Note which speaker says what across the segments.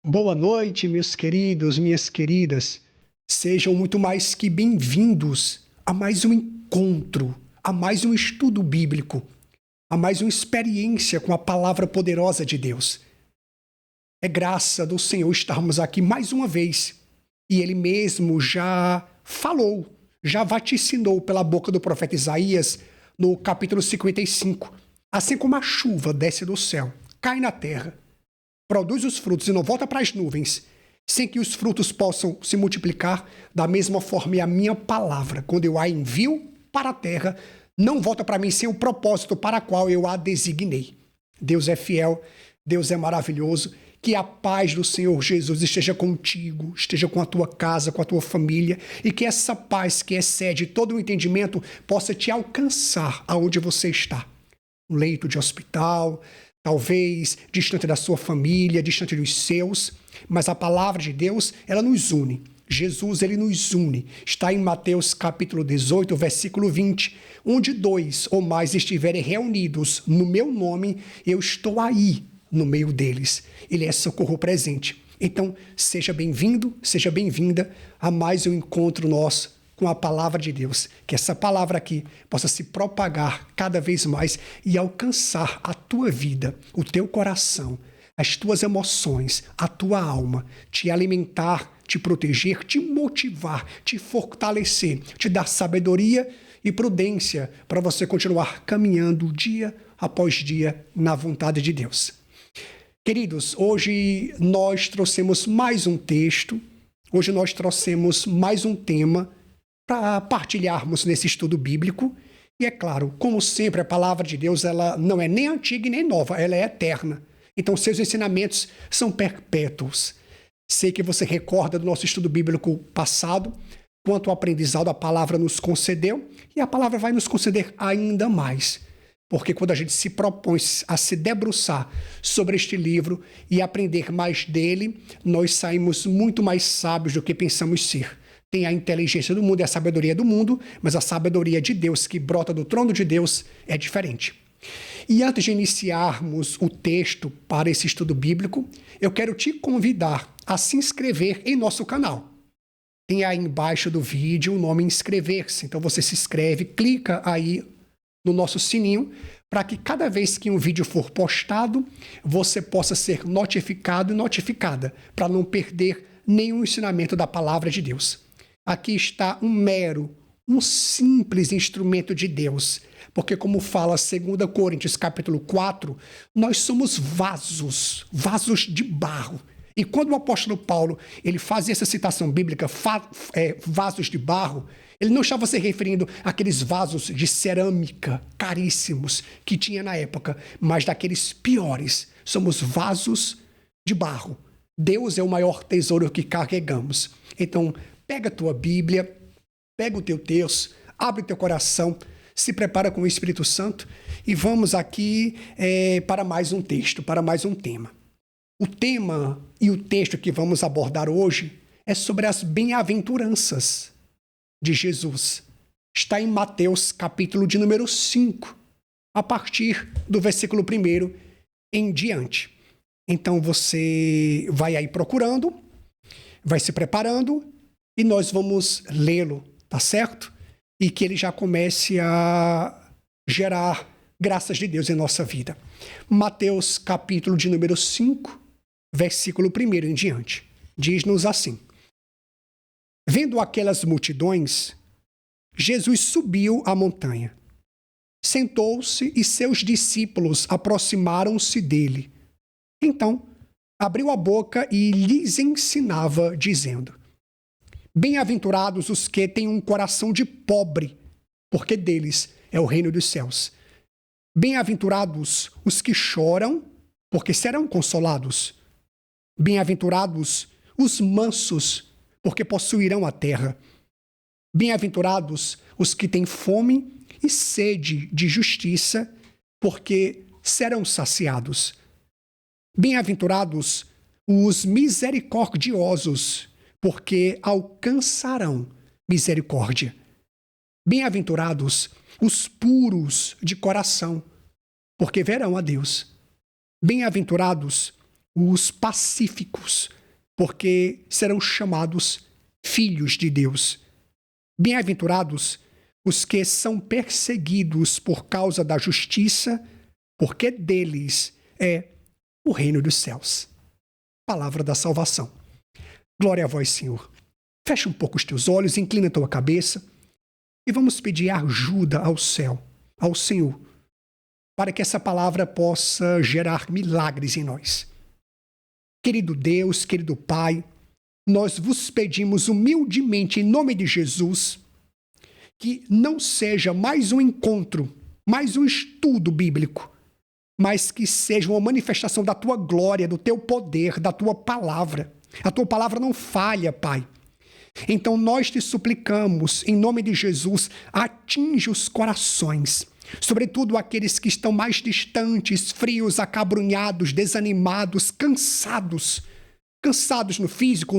Speaker 1: Boa noite, meus queridos, minhas queridas. Sejam muito mais que bem-vindos a mais um encontro, a mais um estudo bíblico, a mais uma experiência com a palavra poderosa de Deus. É graça do Senhor estarmos aqui mais uma vez. E Ele mesmo já falou, já vaticinou pela boca do profeta Isaías no capítulo 55. Assim como a chuva desce do céu, cai na terra, produz os frutos e não volta para as nuvens, sem que os frutos possam se multiplicar, da mesma forma é a minha palavra, quando eu a envio para a terra, não volta para mim sem o propósito para qual eu a designei. Deus é fiel, Deus é maravilhoso, que a paz do Senhor Jesus esteja contigo, esteja com a tua casa, com a tua família, e que essa paz que excede todo o entendimento possa te alcançar aonde você está. Um leito de hospital, talvez distante da sua família, distante dos seus, mas a palavra de Deus, ela nos une. Jesus, ele nos une. Está em Mateus capítulo 18, versículo 20, onde dois ou mais estiverem reunidos no meu nome, eu estou aí no meio deles. Ele é socorro presente. Então, seja bem-vindo, seja bem-vinda a mais um encontro nosso com a palavra de Deus, que essa palavra aqui possa se propagar cada vez mais e alcançar a tua vida, o teu coração, as tuas emoções, a tua alma, te alimentar, te proteger, te motivar, te fortalecer, te dar sabedoria e prudência para você continuar caminhando dia após dia na vontade de Deus. Queridos, hoje nós trouxemos mais um texto, hoje nós trouxemos mais um tema para partilharmos nesse estudo bíblico. E é claro, como sempre, a palavra de Deus ela não é nem antiga e nem nova, ela é eterna. Então, seus ensinamentos são perpétuos. Sei que você recorda do nosso estudo bíblico passado, quanto o aprendizado a palavra nos concedeu, e a palavra vai nos conceder ainda mais. Porque quando a gente se propõe a se debruçar sobre este livro e aprender mais dele, nós saímos muito mais sábios do que pensamos ser. Tem a inteligência do mundo e a sabedoria do mundo, mas a sabedoria de Deus, que brota do trono de Deus, é diferente. E antes de iniciarmos o texto para esse estudo bíblico, eu quero te convidar a se inscrever em nosso canal. Tem aí embaixo do vídeo o nome inscrever-se. Então você se inscreve, clica aí no nosso sininho, para que cada vez que um vídeo for postado, você possa ser notificado e notificada, para não perder nenhum ensinamento da palavra de Deus. Aqui está um simples instrumento de Deus, porque como fala 2 Coríntios capítulo 4, nós somos vasos de barro. E quando o apóstolo Paulo ele faz essa citação bíblica, vasos de barro, ele não estava se referindo àqueles vasos de cerâmica caríssimos que tinha na época, mas daqueles piores. Somos vasos de barro. Deus é o maior tesouro que carregamos. Então, pega a tua Bíblia, pega o teu texto, abre o teu coração, se prepara com o Espírito Santo e vamos aqui para mais um texto, para mais um tema. O tema e o texto que vamos abordar hoje é sobre as bem-aventuranças de Jesus. Está em Mateus capítulo de número 5, a partir do versículo 1 em diante. Então você vai aí procurando, vai se preparando, e nós vamos lê-lo, tá certo? E que ele já comece a gerar graças de Deus em nossa vida. Mateus capítulo de número 5, versículo 1 em diante. Diz-nos assim: Vendo aquelas multidões, Jesus subiu a montanha. Sentou-se e seus discípulos aproximaram-se dele. Então, abriu a boca e lhes ensinava, dizendo: Bem-aventurados os que têm um coração de pobre, porque deles é o reino dos céus. Bem-aventurados os que choram, porque serão consolados. Bem-aventurados os mansos, porque possuirão a terra. Bem-aventurados os que têm fome e sede de justiça, porque serão saciados. Bem-aventurados os misericordiosos, porque alcançarão misericórdia. Bem-aventurados os puros de coração, porque verão a Deus. Bem-aventurados os pacíficos, porque serão chamados filhos de Deus. Bem-aventurados os que são perseguidos por causa da justiça, porque deles é o reino dos céus. Palavra da salvação. Glória a vós, Senhor. Fecha um pouco os teus olhos, inclina a tua cabeça e vamos pedir ajuda ao céu, ao Senhor, para que essa palavra possa gerar milagres em nós. Querido Deus, querido Pai, nós vos pedimos humildemente, em nome de Jesus, que não seja mais um encontro, mais um estudo bíblico, mas que seja uma manifestação da tua glória, do teu poder, da tua palavra. A tua palavra não falha, Pai. Então nós te suplicamos, em nome de Jesus, atinge os corações, sobretudo aqueles que estão mais distantes, frios, acabrunhados, desanimados, cansados no físico,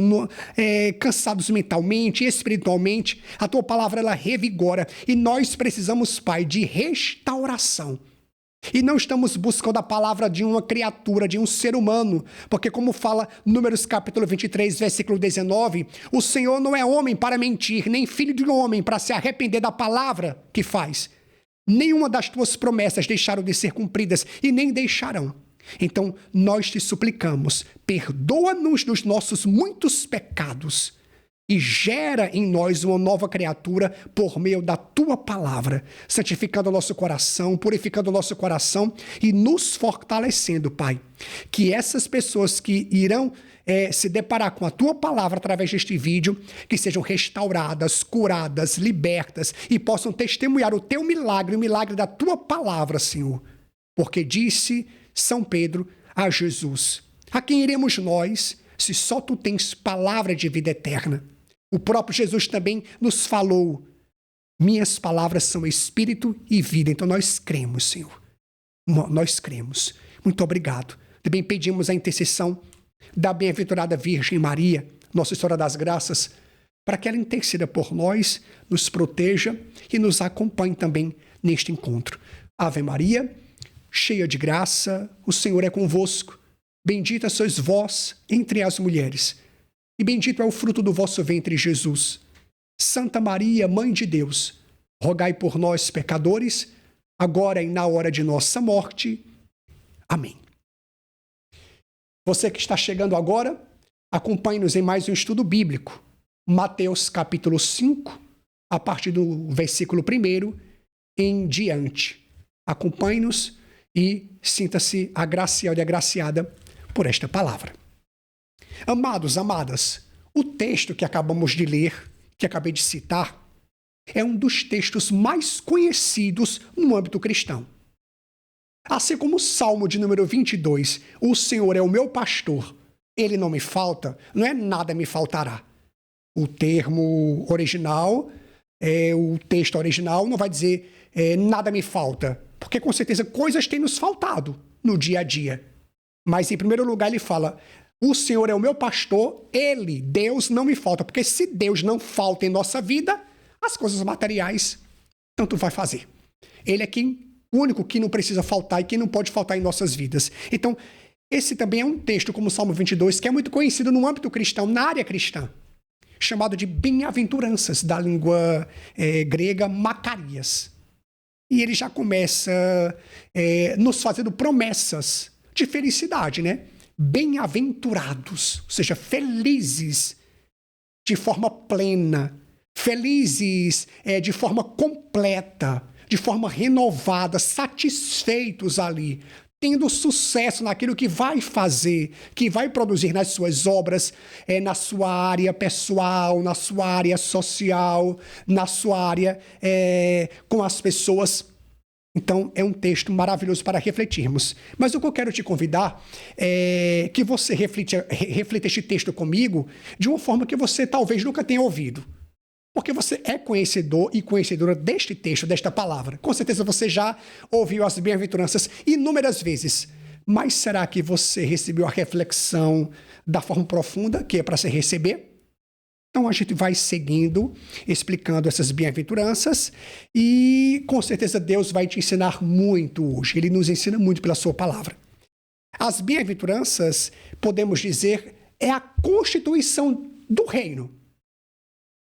Speaker 1: cansados mentalmente, espiritualmente. A tua palavra, ela revigora e nós precisamos, Pai, de restauração. E não estamos buscando a palavra de uma criatura, de um ser humano, porque como fala Números capítulo 23, versículo 19, o Senhor não é homem para mentir, nem filho de homem para se arrepender da palavra que faz. Nenhuma das tuas promessas deixaram de ser cumpridas e nem deixarão. Então, nós te suplicamos, perdoa-nos dos nossos muitos pecados e gera em nós uma nova criatura por meio da tua palavra, santificando o nosso coração, purificando o nosso coração e nos fortalecendo, Pai. Que essas pessoas que irão se deparar com a tua palavra através deste vídeo, que sejam restauradas, curadas, libertas e possam testemunhar o teu milagre, o milagre da tua palavra, Senhor. Porque disse São Pedro a Jesus: a quem iremos nós, se só tu tens palavra de vida eterna? O próprio Jesus também nos falou: minhas palavras são espírito e vida. Então nós cremos, Senhor. Nós cremos. Muito obrigado. Também pedimos a intercessão da bem-aventurada Virgem Maria, Nossa Senhora das Graças, para que ela interceda por nós, nos proteja e nos acompanhe também neste encontro. Ave Maria, cheia de graça, o Senhor é convosco. Bendita sois vós entre as mulheres, e bendito é o fruto do vosso ventre, Jesus. Santa Maria, Mãe de Deus, rogai por nós, pecadores, agora e na hora de nossa morte. Amém. Você que está chegando agora, acompanhe-nos em mais um estudo bíblico. Mateus capítulo 5, a partir do versículo 1 em diante. Acompanhe-nos e sinta-se agraciado e agraciada por esta palavra. Amados, amadas, o texto que acabamos de ler, que acabei de citar, é um dos textos mais conhecidos no âmbito cristão. Assim como o Salmo de número 22, o Senhor é o meu pastor, ele não me falta, não é nada me faltará. O termo original, o texto original não vai dizer nada me falta, porque com certeza coisas têm nos faltado no dia a dia. Mas em primeiro lugar ele fala: o Senhor é o meu pastor, ele, Deus, não me falta. Porque se Deus não falta em nossa vida, as coisas materiais tanto vai fazer. Ele é o único que não precisa faltar e que não pode faltar em nossas vidas. Então, esse também é um texto, como o Salmo 22, que é muito conhecido no âmbito cristão, na área cristã, chamado de bem-aventuranças, da língua grega Macarias. E ele já começa nos fazendo promessas de felicidade, né? Bem-aventurados, ou seja, felizes de forma plena, felizes de forma completa, de forma renovada, satisfeitos ali, tendo sucesso naquilo que vai fazer, que vai produzir nas suas obras, na sua área pessoal, na sua área social, na sua área com as pessoas. Então, é um texto maravilhoso para refletirmos. Mas o que eu quero te convidar é que você reflita este texto comigo de uma forma que você talvez nunca tenha ouvido. Porque você é conhecedor e conhecedora deste texto, desta palavra. Com certeza você já ouviu as bem-aventuranças inúmeras vezes. Mas será que você recebeu a reflexão da forma profunda que é para se receber? Então a gente vai seguindo, explicando essas bem-aventuranças e com certeza Deus vai te ensinar muito hoje. Ele nos ensina muito pela sua palavra. As bem-aventuranças, podemos dizer, é a constituição do reino.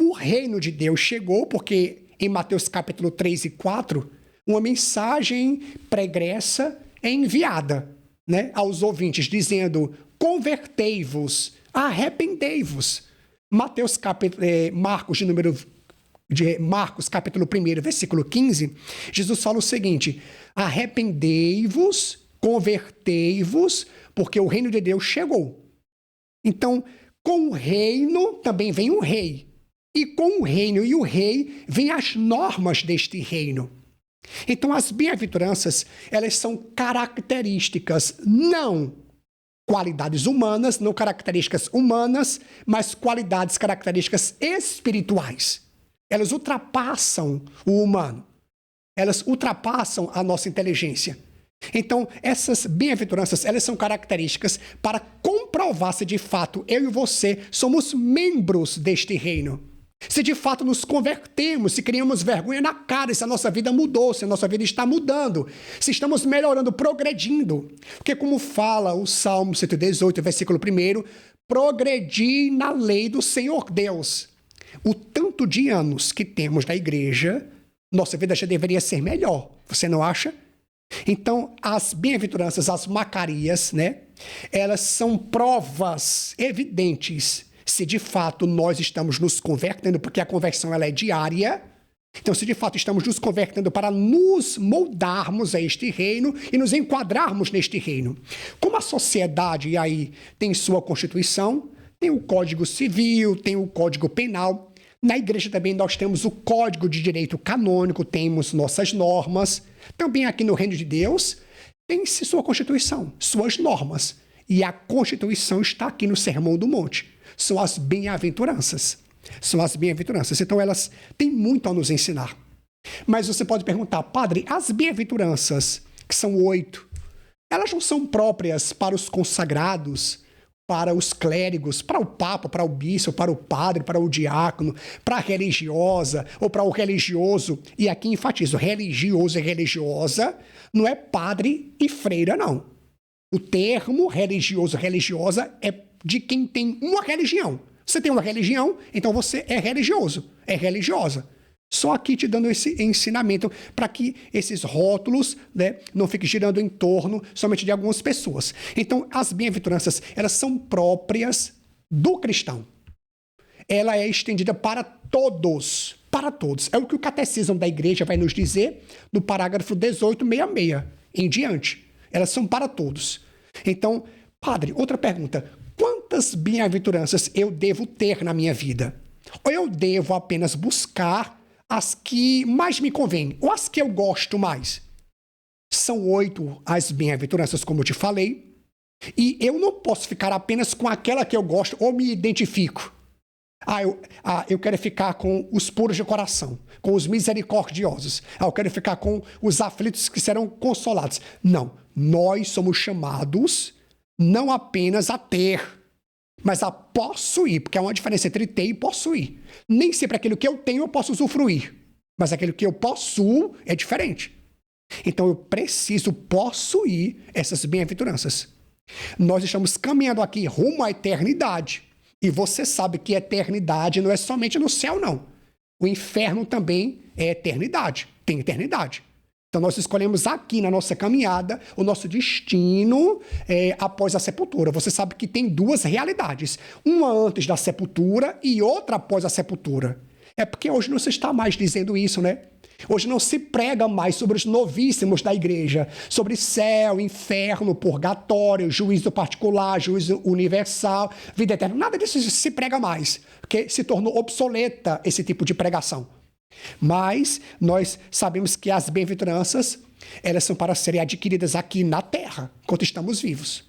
Speaker 1: O reino de Deus chegou porque em Mateus capítulo 3 e 4, uma mensagem pregressa é enviada, né, aos ouvintes, dizendo: convertei-vos, arrependei-vos. Marcos capítulo 1, versículo 15, Jesus fala o seguinte: arrependei-vos, convertei-vos, porque o reino de Deus chegou. Então, com o reino também vem o rei. E com o reino e o rei, vêm as normas deste reino. Então, as bem-aventuranças, elas são características, não qualidades humanas, não características humanas, mas características espirituais. Elas ultrapassam o humano. Elas ultrapassam a nossa inteligência. Então, essas bem-aventuranças, elas são características para comprovar se de fato eu e você somos membros deste reino. Se de fato nos convertemos, se criamos vergonha na cara, se a nossa vida mudou, se a nossa vida está mudando, se estamos melhorando, progredindo. Porque como fala o Salmo 118, versículo 1, progredi na lei do Senhor Deus. O tanto de anos que temos na igreja, nossa vida já deveria ser melhor. Você não acha? Então, as bem-aventuranças, as macarias, né? Elas são provas evidentes se de fato nós estamos nos convertendo, porque a conversão ela é diária. Então, se de fato estamos nos convertendo para nos moldarmos a este reino e nos enquadrarmos neste reino. Como a sociedade, e aí tem sua Constituição, tem o Código Civil, tem o Código Penal. Na igreja também nós temos o Código de Direito Canônico, temos nossas normas. Também aqui no Reino de Deus tem-se sua Constituição, suas normas. E a Constituição está aqui no Sermão do Monte. São as bem-aventuranças. São as bem-aventuranças. Então elas têm muito a nos ensinar. Mas você pode perguntar: padre, as bem-aventuranças, que são 8, elas não são próprias para os consagrados, para os clérigos, para o papa, para o bispo, para o padre, para o diácono, para a religiosa ou para o religioso? E aqui enfatizo: religioso e religiosa não é padre e freira, não. O termo religioso, religiosa é de quem tem uma religião. Você tem uma religião, então você é religioso, é religiosa. Só aqui te dando esse ensinamento para que esses rótulos, né, não fiquem girando em torno somente de algumas pessoas. Então, as bem-aventuranças, elas são próprias do cristão. Ela é estendida para todos, para todos. É o que o catecismo da igreja vai nos dizer no parágrafo 1866 em diante. Elas são para todos. Então, padre, outra pergunta: quantas bem-aventuranças eu devo ter na minha vida? Ou eu devo apenas buscar as que mais me convêm, ou as que eu gosto mais? São 8 as bem-aventuranças, como eu te falei, e eu não posso ficar apenas com aquela que eu gosto ou me identifico. Eu quero ficar com os puros de coração, com os misericordiosos. Eu quero ficar com os aflitos que serão consolados. Não, nós somos chamados não apenas a ter, mas a possuir, porque há uma diferença entre ter e possuir. Nem sempre aquilo que eu tenho eu posso usufruir, mas aquilo que eu possuo é diferente. Então eu preciso possuir essas bem-aventuranças. Nós estamos caminhando aqui rumo à eternidade. E você sabe que eternidade não é somente no céu, não. O inferno também é eternidade, tem eternidade. Então nós escolhemos aqui na nossa caminhada o nosso destino após a sepultura. Você sabe que tem 2 realidades. Uma antes da sepultura e outra após a sepultura. É porque hoje não se está mais dizendo isso, né? Hoje não se prega mais sobre os novíssimos da igreja, sobre céu, inferno, purgatório, juízo particular, juízo universal, vida eterna. Nada disso se prega mais, porque se tornou obsoleta esse tipo de pregação. Mas nós sabemos que as bem-aventuranças, elas são para serem adquiridas aqui na terra, enquanto estamos vivos.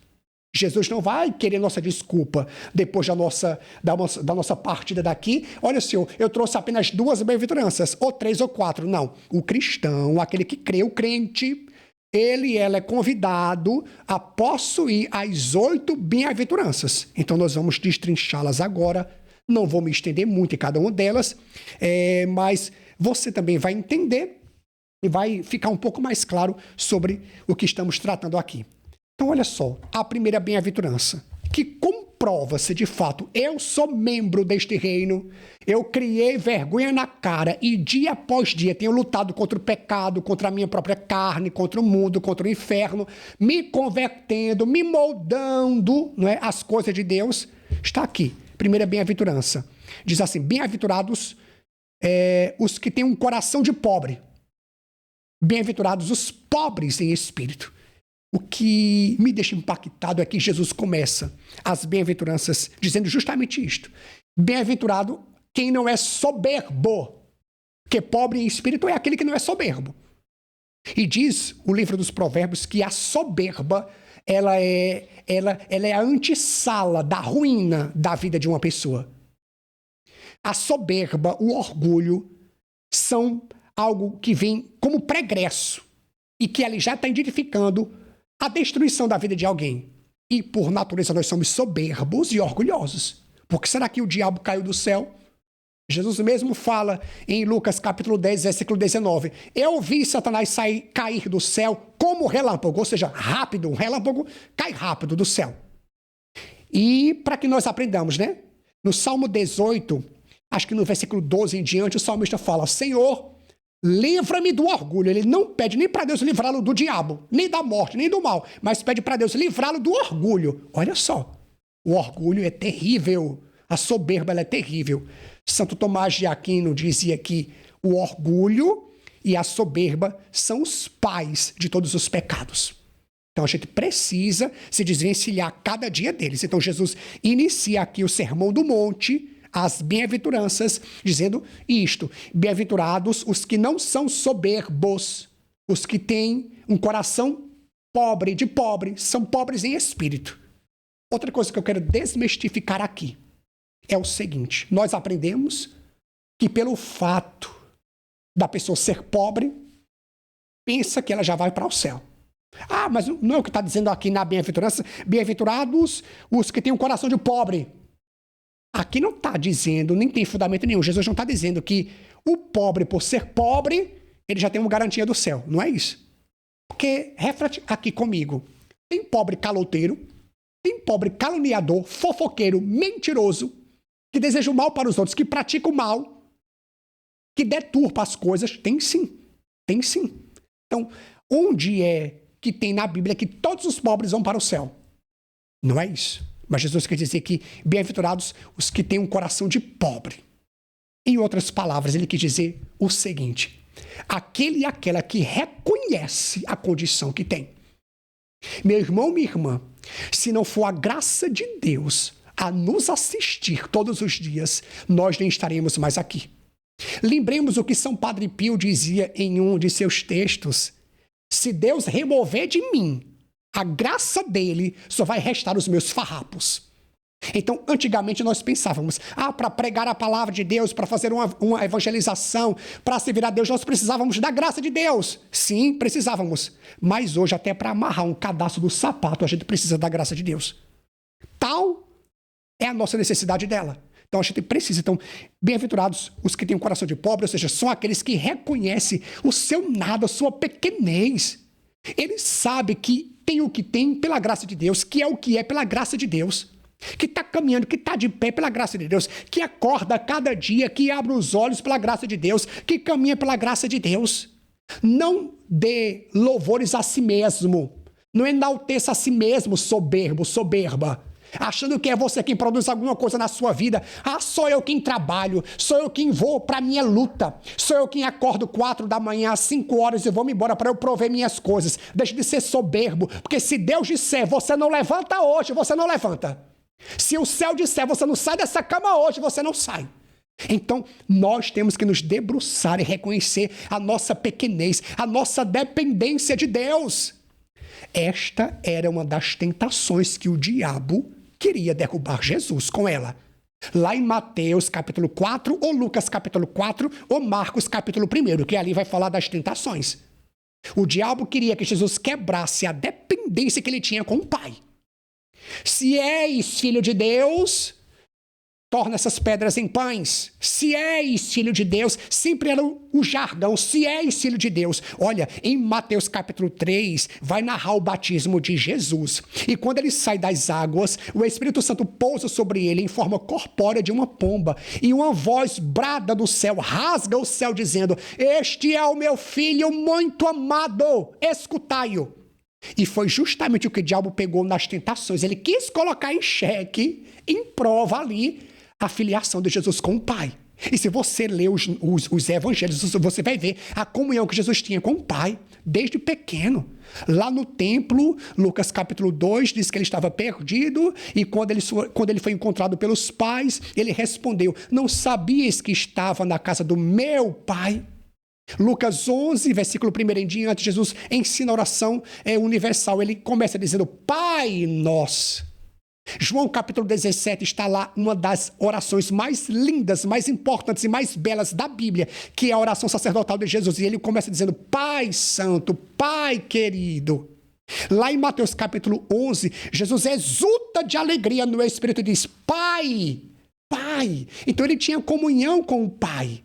Speaker 1: Jesus não vai querer nossa desculpa depois da nossa partida daqui. Olha, Senhor, eu trouxe apenas 2 bem-aventuranças, ou 3 ou 4. Não. O cristão, aquele que crê, o crente, ela é convidado a possuir as 8 bem-aventuranças. Então nós vamos destrinchá-las agora. Não vou me estender muito em cada uma delas, mas você também vai entender e vai ficar um pouco mais claro sobre o que estamos tratando aqui. Então, olha só, a primeira bem-aventurança, que comprova se de fato eu sou membro deste reino, eu criei vergonha na cara e dia após dia tenho lutado contra o pecado, contra a minha própria carne, contra o mundo, contra o inferno, me convertendo, me moldando, não é, as coisas de Deus, está aqui. Primeira bem-aventurança. Diz assim, bem-aventurados os que têm um coração de pobre. Bem-aventurados os pobres em espírito. O que me deixa impactado é que Jesus começa as bem-aventuranças dizendo justamente isto. Bem-aventurado quem não é soberbo, porque pobre em espírito é aquele que não é soberbo. E diz o livro dos Provérbios que a soberba, ela é a antessala da ruína da vida de uma pessoa. A soberba, o orgulho, são algo que vem como pregresso e que ele já está identificando a destruição da vida de alguém. E, por natureza, nós somos soberbos e orgulhosos. Por que será que o diabo caiu do céu? Jesus mesmo fala em Lucas capítulo 10, versículo 19. Eu vi Satanás cair do céu como relâmpago, ou seja, rápido, um relâmpago cai rápido do céu. E para que nós aprendamos, né? No Salmo 18, acho que no versículo 12 em diante, o salmista fala, Senhor, livra-me do orgulho. Ele não pede nem para Deus livrá-lo do diabo, nem da morte, nem do mal, mas pede para Deus livrá-lo do orgulho. Olha só, o orgulho é terrível, a soberba ela é terrível. Santo Tomás de Aquino dizia que o orgulho e a soberba são os pais de todos os pecados. Então a gente precisa se desvencilhar cada dia deles. Então Jesus inicia aqui o Sermão do Monte, as bem-aventuranças, dizendo isto. Bem-aventurados os que não são soberbos, os que têm um coração pobre, são pobres em espírito. Outra coisa que eu quero desmistificar aqui é o seguinte, nós aprendemos que pelo fato da pessoa ser pobre, pensa que ela já vai para o céu. Ah, mas não é o que está dizendo aqui na bem-aventurança? Bem-aventurados os que têm um coração de pobre. Aqui não está dizendo, nem tem fundamento nenhum. Jesus não está dizendo que o pobre, por ser pobre, ele já tem uma garantia do céu. Não é isso. Porque, reflete aqui comigo, tem pobre caloteiro, tem pobre caluniador, fofoqueiro, mentiroso, que deseja o mal para os outros, que pratica o mal, que deturpa as coisas. Tem sim. Tem sim. Então, onde é que tem na Bíblia que todos os pobres vão para o céu? Não é isso. Mas Jesus quer dizer que bem-aventurados os que têm um coração de pobre. Em outras palavras, ele quis dizer o seguinte, aquele e aquela que reconhece a condição que tem. Meu irmão, minha irmã, se não for a graça de Deus a nos assistir todos os dias, nós nem estaremos mais aqui. Lembremos o que São Padre Pio dizia em um de seus textos, se Deus remover de mim a graça dele, só vai restar os meus farrapos. Então, antigamente nós pensávamos, para pregar a palavra de Deus, para fazer uma evangelização, para servir a Deus, nós precisávamos da graça de Deus. Sim, precisávamos. Mas hoje, até para amarrar um cadastro do sapato, a gente precisa da graça de Deus. Tal é a nossa necessidade dela. Então, a gente precisa. Então, bem-aventurados os que têm um coração de pobre, ou seja, são aqueles que reconhecem o seu nada, a sua pequenez. Ele sabe que tem o que tem pela graça de Deus, que é o que é pela graça de Deus, que está caminhando, que está de pé pela graça de Deus, que acorda cada dia, que abre os olhos pela graça de Deus, que caminha pela graça de Deus. Não dê louvores a si mesmo, não enalteça a si mesmo, soberbo, soberba, achando que é você quem produz alguma coisa na sua vida. Sou eu quem trabalho, sou eu quem vou para minha luta, sou eu quem acordo 4 da manhã, às 5 horas e vou me embora para eu prover minhas coisas. Deixe de ser soberbo, porque se Deus disser, você não levanta hoje, você não levanta. Se o céu disser, você não sai dessa cama hoje, você não sai. Então, nós temos que nos debruçar e reconhecer a nossa pequenez, a nossa dependência de Deus. Esta era uma das tentações que o diabo queria derrubar Jesus com ela. Lá em Mateus capítulo 4, ou Lucas capítulo 4, ou Marcos capítulo 1, que ali vai falar das tentações. O diabo queria que Jesus quebrasse a dependência que ele tinha com o Pai. Se és filho de Deus, torna essas pedras em pães. Se és filho de Deus, sempre era o jargão, se és filho de Deus. Olha, em Mateus capítulo 3, vai narrar o batismo de Jesus. E quando ele sai das águas, o Espírito Santo pousa sobre ele em forma corpórea de uma pomba. E uma voz brada do céu, rasga o céu, dizendo: este é o meu filho muito amado, escutai-o. E foi justamente o que o diabo pegou nas tentações. Ele quis colocar em xeque, em prova ali, a filiação de Jesus com o Pai. E se você ler os evangelhos, você vai ver a comunhão que Jesus tinha com o Pai, desde pequeno. Lá no templo, Lucas capítulo 2, diz que ele estava perdido, e quando ele foi encontrado pelos pais, ele respondeu: não sabias que estava na casa do meu Pai? Lucas 11, versículo 1 em diante, Jesus ensina a oração universal. Ele começa dizendo: Pai nosso. João capítulo 17 está lá uma das orações mais lindas, mais importantes e mais belas da Bíblia, que é a oração sacerdotal de Jesus. E ele começa dizendo: Pai santo, Pai querido. Lá em Mateus capítulo 11, Jesus exulta de alegria no Espírito e diz: Pai, Pai. Então ele tinha comunhão com o Pai.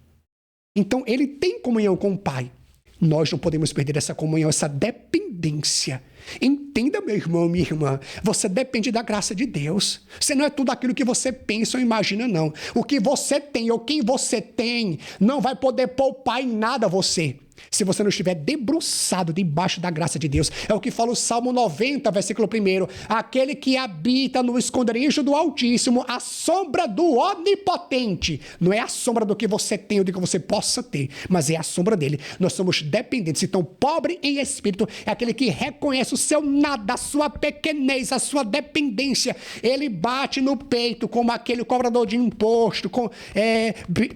Speaker 1: Então, ele tem comunhão com o Pai. Nós não podemos perder essa comunhão, essa dependência. Entenda, meu irmão, minha irmã, você depende da graça de Deus. Você não é tudo aquilo que você pensa ou imagina, não. O que você tem ou quem você tem não vai poder poupar em nada você, se você não estiver debruçado debaixo da graça de Deus. É o que fala o Salmo 90, versículo 1. Aquele que habita no esconderijo do Altíssimo, a sombra do Onipotente. Não é a sombra do que você tem ou do que você possa ter, mas é a sombra dele. Nós somos dependentes. Então, pobre em espírito é aquele que reconhece o seu nada, a sua pequenez, a sua dependência. Ele bate no peito como aquele cobrador de imposto,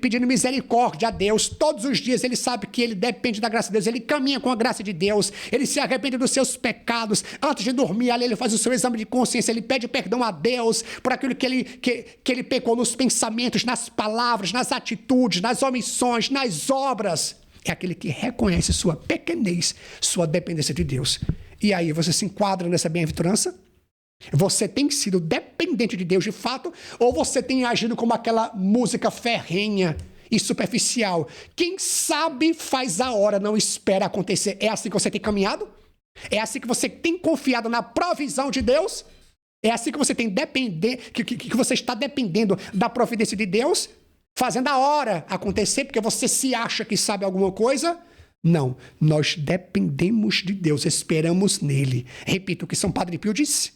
Speaker 1: pedindo misericórdia a Deus. Todos os dias ele sabe que ele depende da graça de Deus, ele caminha com a graça de Deus, ele se arrepende dos seus pecados. Antes de dormir, ali ele faz o seu exame de consciência, ele pede perdão a Deus por aquilo que ele pecou nos pensamentos, nas palavras, nas atitudes, nas omissões, nas obras. É aquele que reconhece sua pequenez, sua dependência de Deus. E aí você se enquadra nessa bem-aventurança? Você tem sido dependente de Deus de fato, ou você tem agido como aquela música ferrenha e superficial? Quem sabe faz a hora, não espera acontecer. É assim que você tem caminhado? É assim que você tem confiado na provisão de Deus? É assim que você tem que você está dependendo da providência de Deus? Fazendo a hora acontecer porque você se acha que sabe alguma coisa? Não, nós dependemos de Deus, esperamos nele. Repito o que São Padre Pio disse: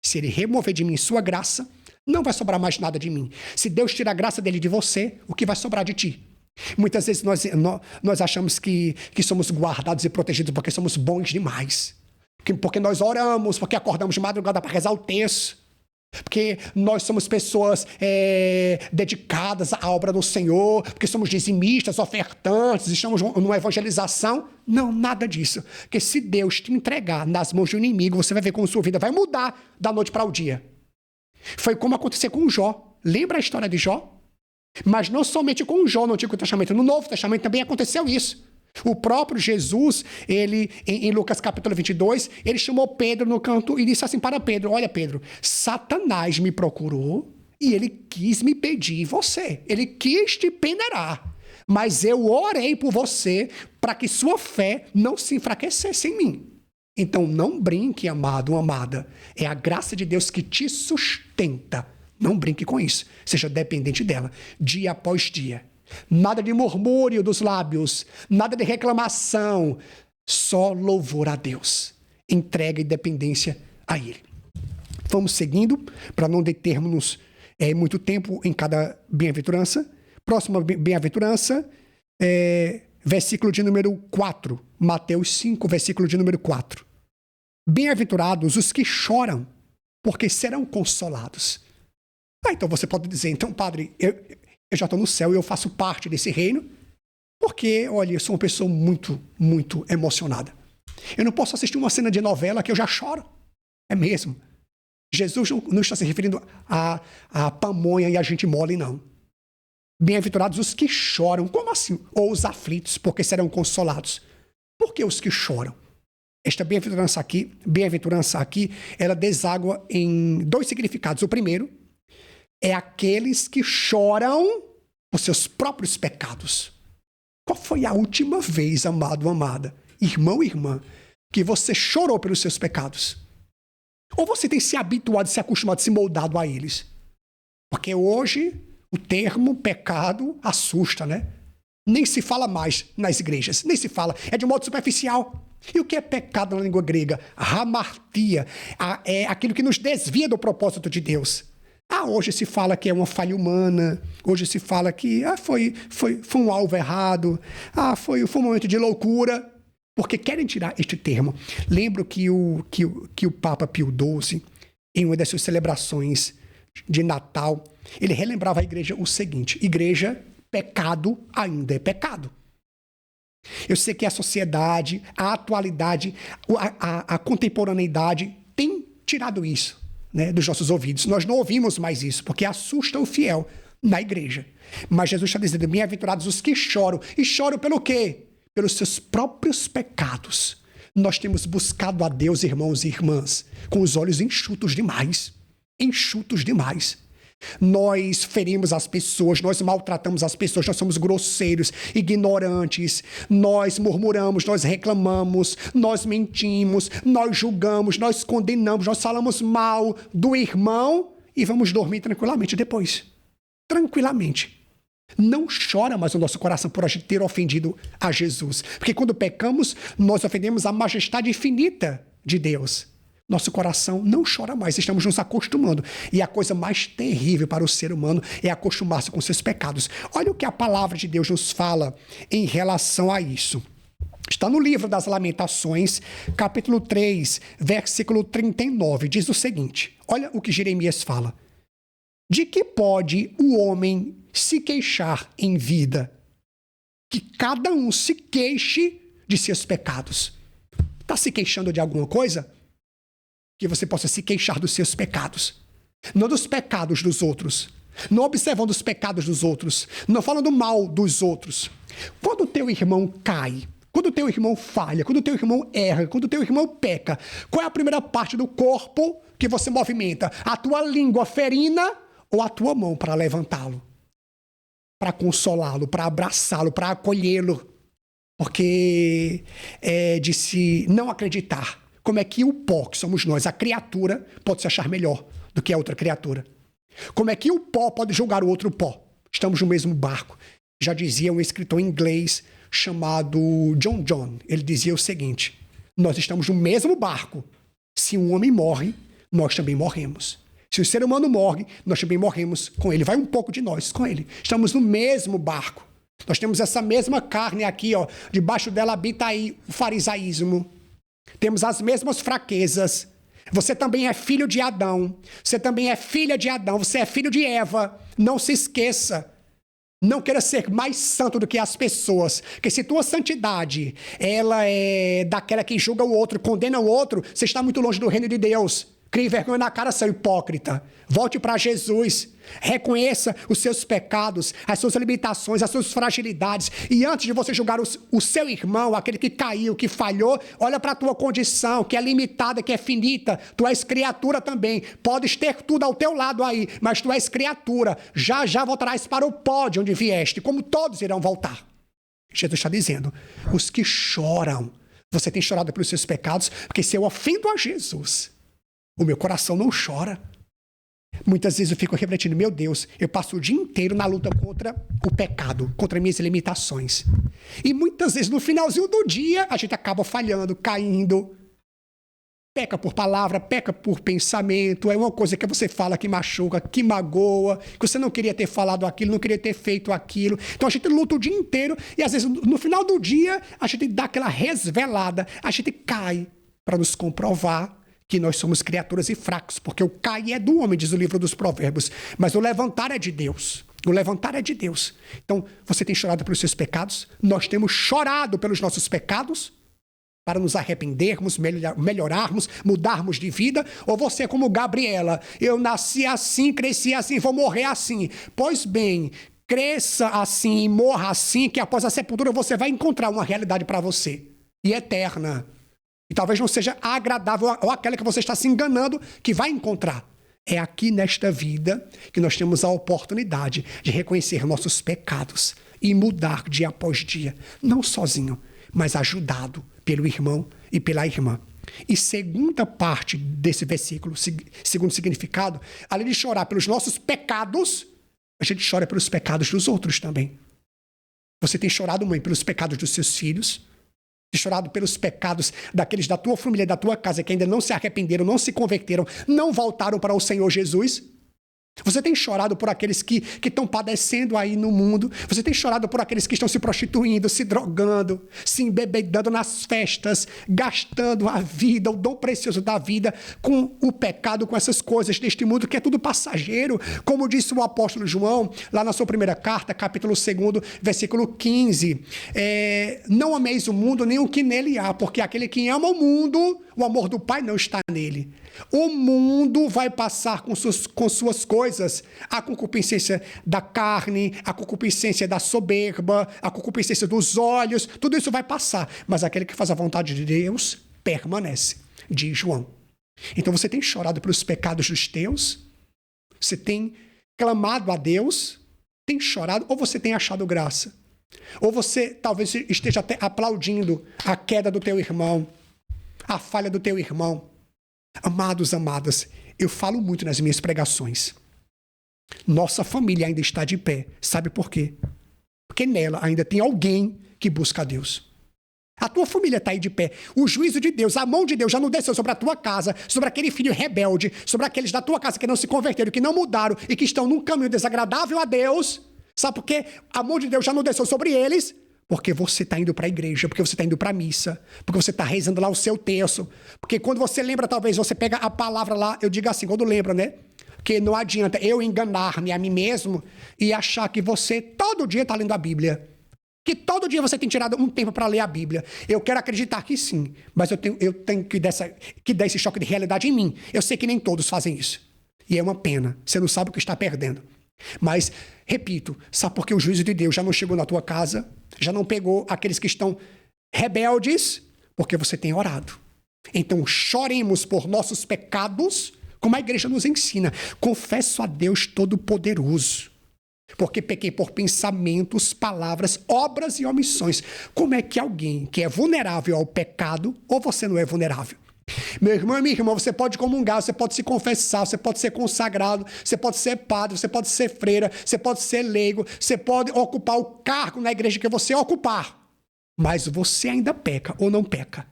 Speaker 1: se ele remover de mim sua graça, não vai sobrar mais nada de mim. Se Deus tira a graça dele de você, o que vai sobrar de ti? Muitas vezes nós achamos que somos guardados e protegidos porque somos bons demais. Porque nós oramos, porque acordamos de madrugada para rezar o terço. Porque nós somos pessoas dedicadas à obra do Senhor, porque somos dizimistas, ofertantes, estamos numa evangelização. Não, nada disso. Porque se Deus te entregar nas mãos do inimigo, você vai ver como sua vida vai mudar da noite para o dia. Foi como aconteceu com Jó. Lembra a história de Jó? Mas não somente com Jó no Antigo Testamento, no Novo Testamento também aconteceu isso. O próprio Jesus, ele, em Lucas capítulo 22, ele chamou Pedro no canto e disse assim para Pedro: olha, Pedro, Satanás me procurou e ele quis me pedir você. Ele quis te peneirar. Mas eu orei por você para que sua fé não se enfraquecesse em mim. Então não brinque, amado ou amada. É a graça de Deus que te sustenta. Não brinque com isso. Seja dependente dela, dia após dia. Nada de murmúrio dos lábios, nada de reclamação, só louvor a Deus. Entrega e dependência a Ele. Vamos seguindo, para não determos muito tempo em cada bem-aventurança. Próxima bem-aventurança, versículo de número 4. Mateus 5, versículo de número 4. Bem-aventurados os que choram, porque serão consolados. Então você pode dizer: então, padre, eu já estou no céu e eu faço parte desse reino, porque, olha, eu sou uma pessoa muito, muito emocionada. Eu não posso assistir uma cena de novela que eu já choro. É mesmo. Jesus não está se referindo a pamonha e a gente mole, não. Bem-aventurados os que choram. Como assim? Ou os aflitos, porque serão consolados. Por que os que choram? Esta bem-aventurança aqui, ela deságua em dois significados. O primeiro é aqueles que choram por seus próprios pecados. Qual foi a última vez, amado, amada, irmão, irmã, que você chorou pelos seus pecados? Ou você tem se habituado, se acostumado, se moldado a eles? Porque hoje o termo pecado assusta, né? Nem se fala mais nas igrejas, nem se fala, é de modo superficial. E o que é pecado na língua grega? Hamartia, é aquilo que nos desvia do propósito de Deus. Hoje se fala que é uma falha humana, hoje se fala que foi um alvo errado, foi um momento de loucura, porque querem tirar este termo. Lembro que o Papa Pio XII, em uma das suas celebrações de Natal, ele relembrava à igreja o seguinte: igreja, pecado ainda é pecado. Eu sei que a sociedade, a atualidade, a contemporaneidade tem tirado isso, né, dos nossos ouvidos. Nós não ouvimos mais isso, porque assusta o fiel na igreja. Mas Jesus está dizendo: bem-aventurados os que choram. E choram pelo quê? Pelos seus próprios pecados. Nós temos buscado a Deus, irmãos e irmãs, com os olhos enxutos demais. Enxutos demais. Nós ferimos as pessoas, nós maltratamos as pessoas, nós somos grosseiros, ignorantes, nós murmuramos, nós reclamamos, nós mentimos, nós julgamos, nós condenamos, nós falamos mal do irmão e vamos dormir tranquilamente depois. Tranquilamente. Não chora mais o nosso coração por a gente ter ofendido a Jesus. Porque quando pecamos, nós ofendemos a majestade infinita de Deus. Nosso coração não chora mais, estamos nos acostumando. E a coisa mais terrível para o ser humano é acostumar-se com seus pecados. Olha o que a palavra de Deus nos fala em relação a isso. Está no livro das Lamentações, capítulo 3, versículo 39. Diz o seguinte: olha o que Jeremias fala. De que pode o homem se queixar em vida? Que cada um se queixe de seus pecados. Está se queixando de alguma coisa? Que você possa se queixar dos seus pecados. Não dos pecados dos outros. Não observando os pecados dos outros. Não falando mal dos outros. Quando o teu irmão cai, quando o teu irmão falha, quando o teu irmão erra, quando o teu irmão peca, qual é a primeira parte do corpo que você movimenta? A tua língua ferina ou a tua mão para levantá-lo? Para consolá-lo, para abraçá-lo, para acolhê-lo. Porque é de se não acreditar. Como é que o pó, que somos nós, a criatura, pode se achar melhor do que a outra criatura? Como é que o pó pode julgar o outro pó? Estamos no mesmo barco. Já dizia um escritor inglês chamado John. Ele dizia o seguinte: nós estamos no mesmo barco. Se um homem morre, nós também morremos. Se o ser humano morre, nós também morremos com ele. Vai um pouco de nós com ele. Estamos no mesmo barco. Nós temos essa mesma carne aqui, ó. Debaixo dela habita aí o farisaísmo. Temos as mesmas fraquezas. Você também é filho de Adão. Você também é filha de Adão. Você é filho de Eva. Não se esqueça. Não queira ser mais santo do que as pessoas. Porque se tua santidade, ela é daquela que julga o outro, condena o outro, você está muito longe do reino de Deus. Crie vergonha na cara, seu hipócrita. Volte para Jesus. Reconheça os seus pecados, as suas limitações, as suas fragilidades. E antes de você julgar o seu irmão, aquele que caiu, que falhou, olha para a tua condição, que é limitada, que é finita. Tu és criatura também. Podes ter tudo ao teu lado aí, mas tu és criatura. Já já voltarás para o pó de onde vieste, como todos irão voltar. Jesus está dizendo: os que choram, você tem chorado pelos seus pecados, porque se eu ofendo a Jesus, o meu coração não chora. Muitas vezes eu fico refletindo: meu Deus, eu passo o dia inteiro na luta contra o pecado, contra minhas limitações. E muitas vezes no finalzinho do dia a gente acaba falhando, caindo. Peca por palavra, peca por pensamento. É uma coisa que você fala que machuca, que magoa, que você não queria ter falado aquilo, não queria ter feito aquilo. Então a gente luta o dia inteiro e às vezes no final do dia a gente dá aquela resvelada, a gente cai para nos comprovar que nós somos criaturas e fracos, porque o cair é do homem, diz o livro dos Provérbios, mas o levantar é de Deus. O levantar é de Deus. Então, você tem chorado pelos seus pecados? Nós temos chorado pelos nossos pecados para nos arrependermos, melhorarmos, mudarmos de vida? Ou você é como Gabriela: eu nasci assim, cresci assim, vou morrer assim. Pois bem, cresça assim e morra assim, que após a sepultura você vai encontrar uma realidade para você, e eterna. E talvez não seja agradável ou aquela que você está se enganando que vai encontrar. É aqui nesta vida que nós temos a oportunidade de reconhecer nossos pecados e mudar dia após dia, não sozinho, mas ajudado pelo irmão e pela irmã. E segunda parte desse versículo, segundo significado, além de chorar pelos nossos pecados, a gente chora pelos pecados dos outros também. Você tem chorado, mãe, pelos pecados dos seus filhos? Tem chorado pelos pecados daqueles da tua família, da tua casa, que ainda não se arrependeram, não se converteram, não voltaram para o Senhor Jesus? Você tem chorado por aqueles que estão padecendo aí no mundo? Você tem chorado por aqueles que estão se prostituindo, se drogando, se embebedando nas festas, gastando a vida, o dom precioso da vida com o pecado, com essas coisas deste mundo que é tudo passageiro? Como disse o apóstolo João, lá na sua primeira carta, capítulo 2, versículo 15. Não ameis o mundo, nem o que nele há, porque aquele que ama o mundo, o amor do Pai não está nele. O mundo vai passar com suas coisas, a concupiscência da carne, a concupiscência da soberba, a concupiscência dos olhos, tudo isso vai passar. Mas aquele que faz a vontade de Deus permanece, diz João. Então você tem chorado pelos pecados dos teus? Você tem clamado a Deus? Tem chorado? Ou você tem achado graça? Ou você talvez esteja até aplaudindo a queda do teu irmão, a falha do teu irmão? Amados, amadas, eu falo muito nas minhas pregações. Nossa família ainda está de pé. Sabe por quê? Porque nela ainda tem alguém que busca a Deus. A tua família está aí de pé. O juízo de Deus, a mão de Deus já não desceu sobre a tua casa, sobre aquele filho rebelde, sobre aqueles da tua casa que não se converteram, que não mudaram e que estão num caminho desagradável a Deus. Sabe por quê? A mão de Deus já não desceu sobre eles. Porque você está indo para a igreja, porque você está indo para a missa, porque você está rezando lá o seu terço. Porque quando você lembra, talvez você pega a palavra lá, eu digo assim, quando lembra, né? Porque não adianta eu enganar-me a mim mesmo e achar que você todo dia está lendo a Bíblia. Que todo dia você tem tirado um tempo para ler a Bíblia. Eu quero acreditar que sim, mas eu tenho que dar esse choque de realidade em mim. Eu sei que nem todos fazem isso. E é uma pena, você não sabe o que está perdendo. Mas, repito, sabe por que o juízo de Deus já não chegou na tua casa? Já não pegou aqueles que estão rebeldes? Porque você tem orado. Então, choremos por nossos pecados, como a igreja nos ensina. Confesso a Deus Todo-Poderoso, porque pequei por pensamentos, palavras, obras e omissões. Como é que alguém que é vulnerável ao pecado, ou você não é vulnerável? Meu irmão e minha irmã, você pode comungar, você pode se confessar, você pode ser consagrado, você pode ser padre, você pode ser freira, você pode ser leigo, você pode ocupar o cargo na igreja que você ocupar, mas você ainda peca ou não peca.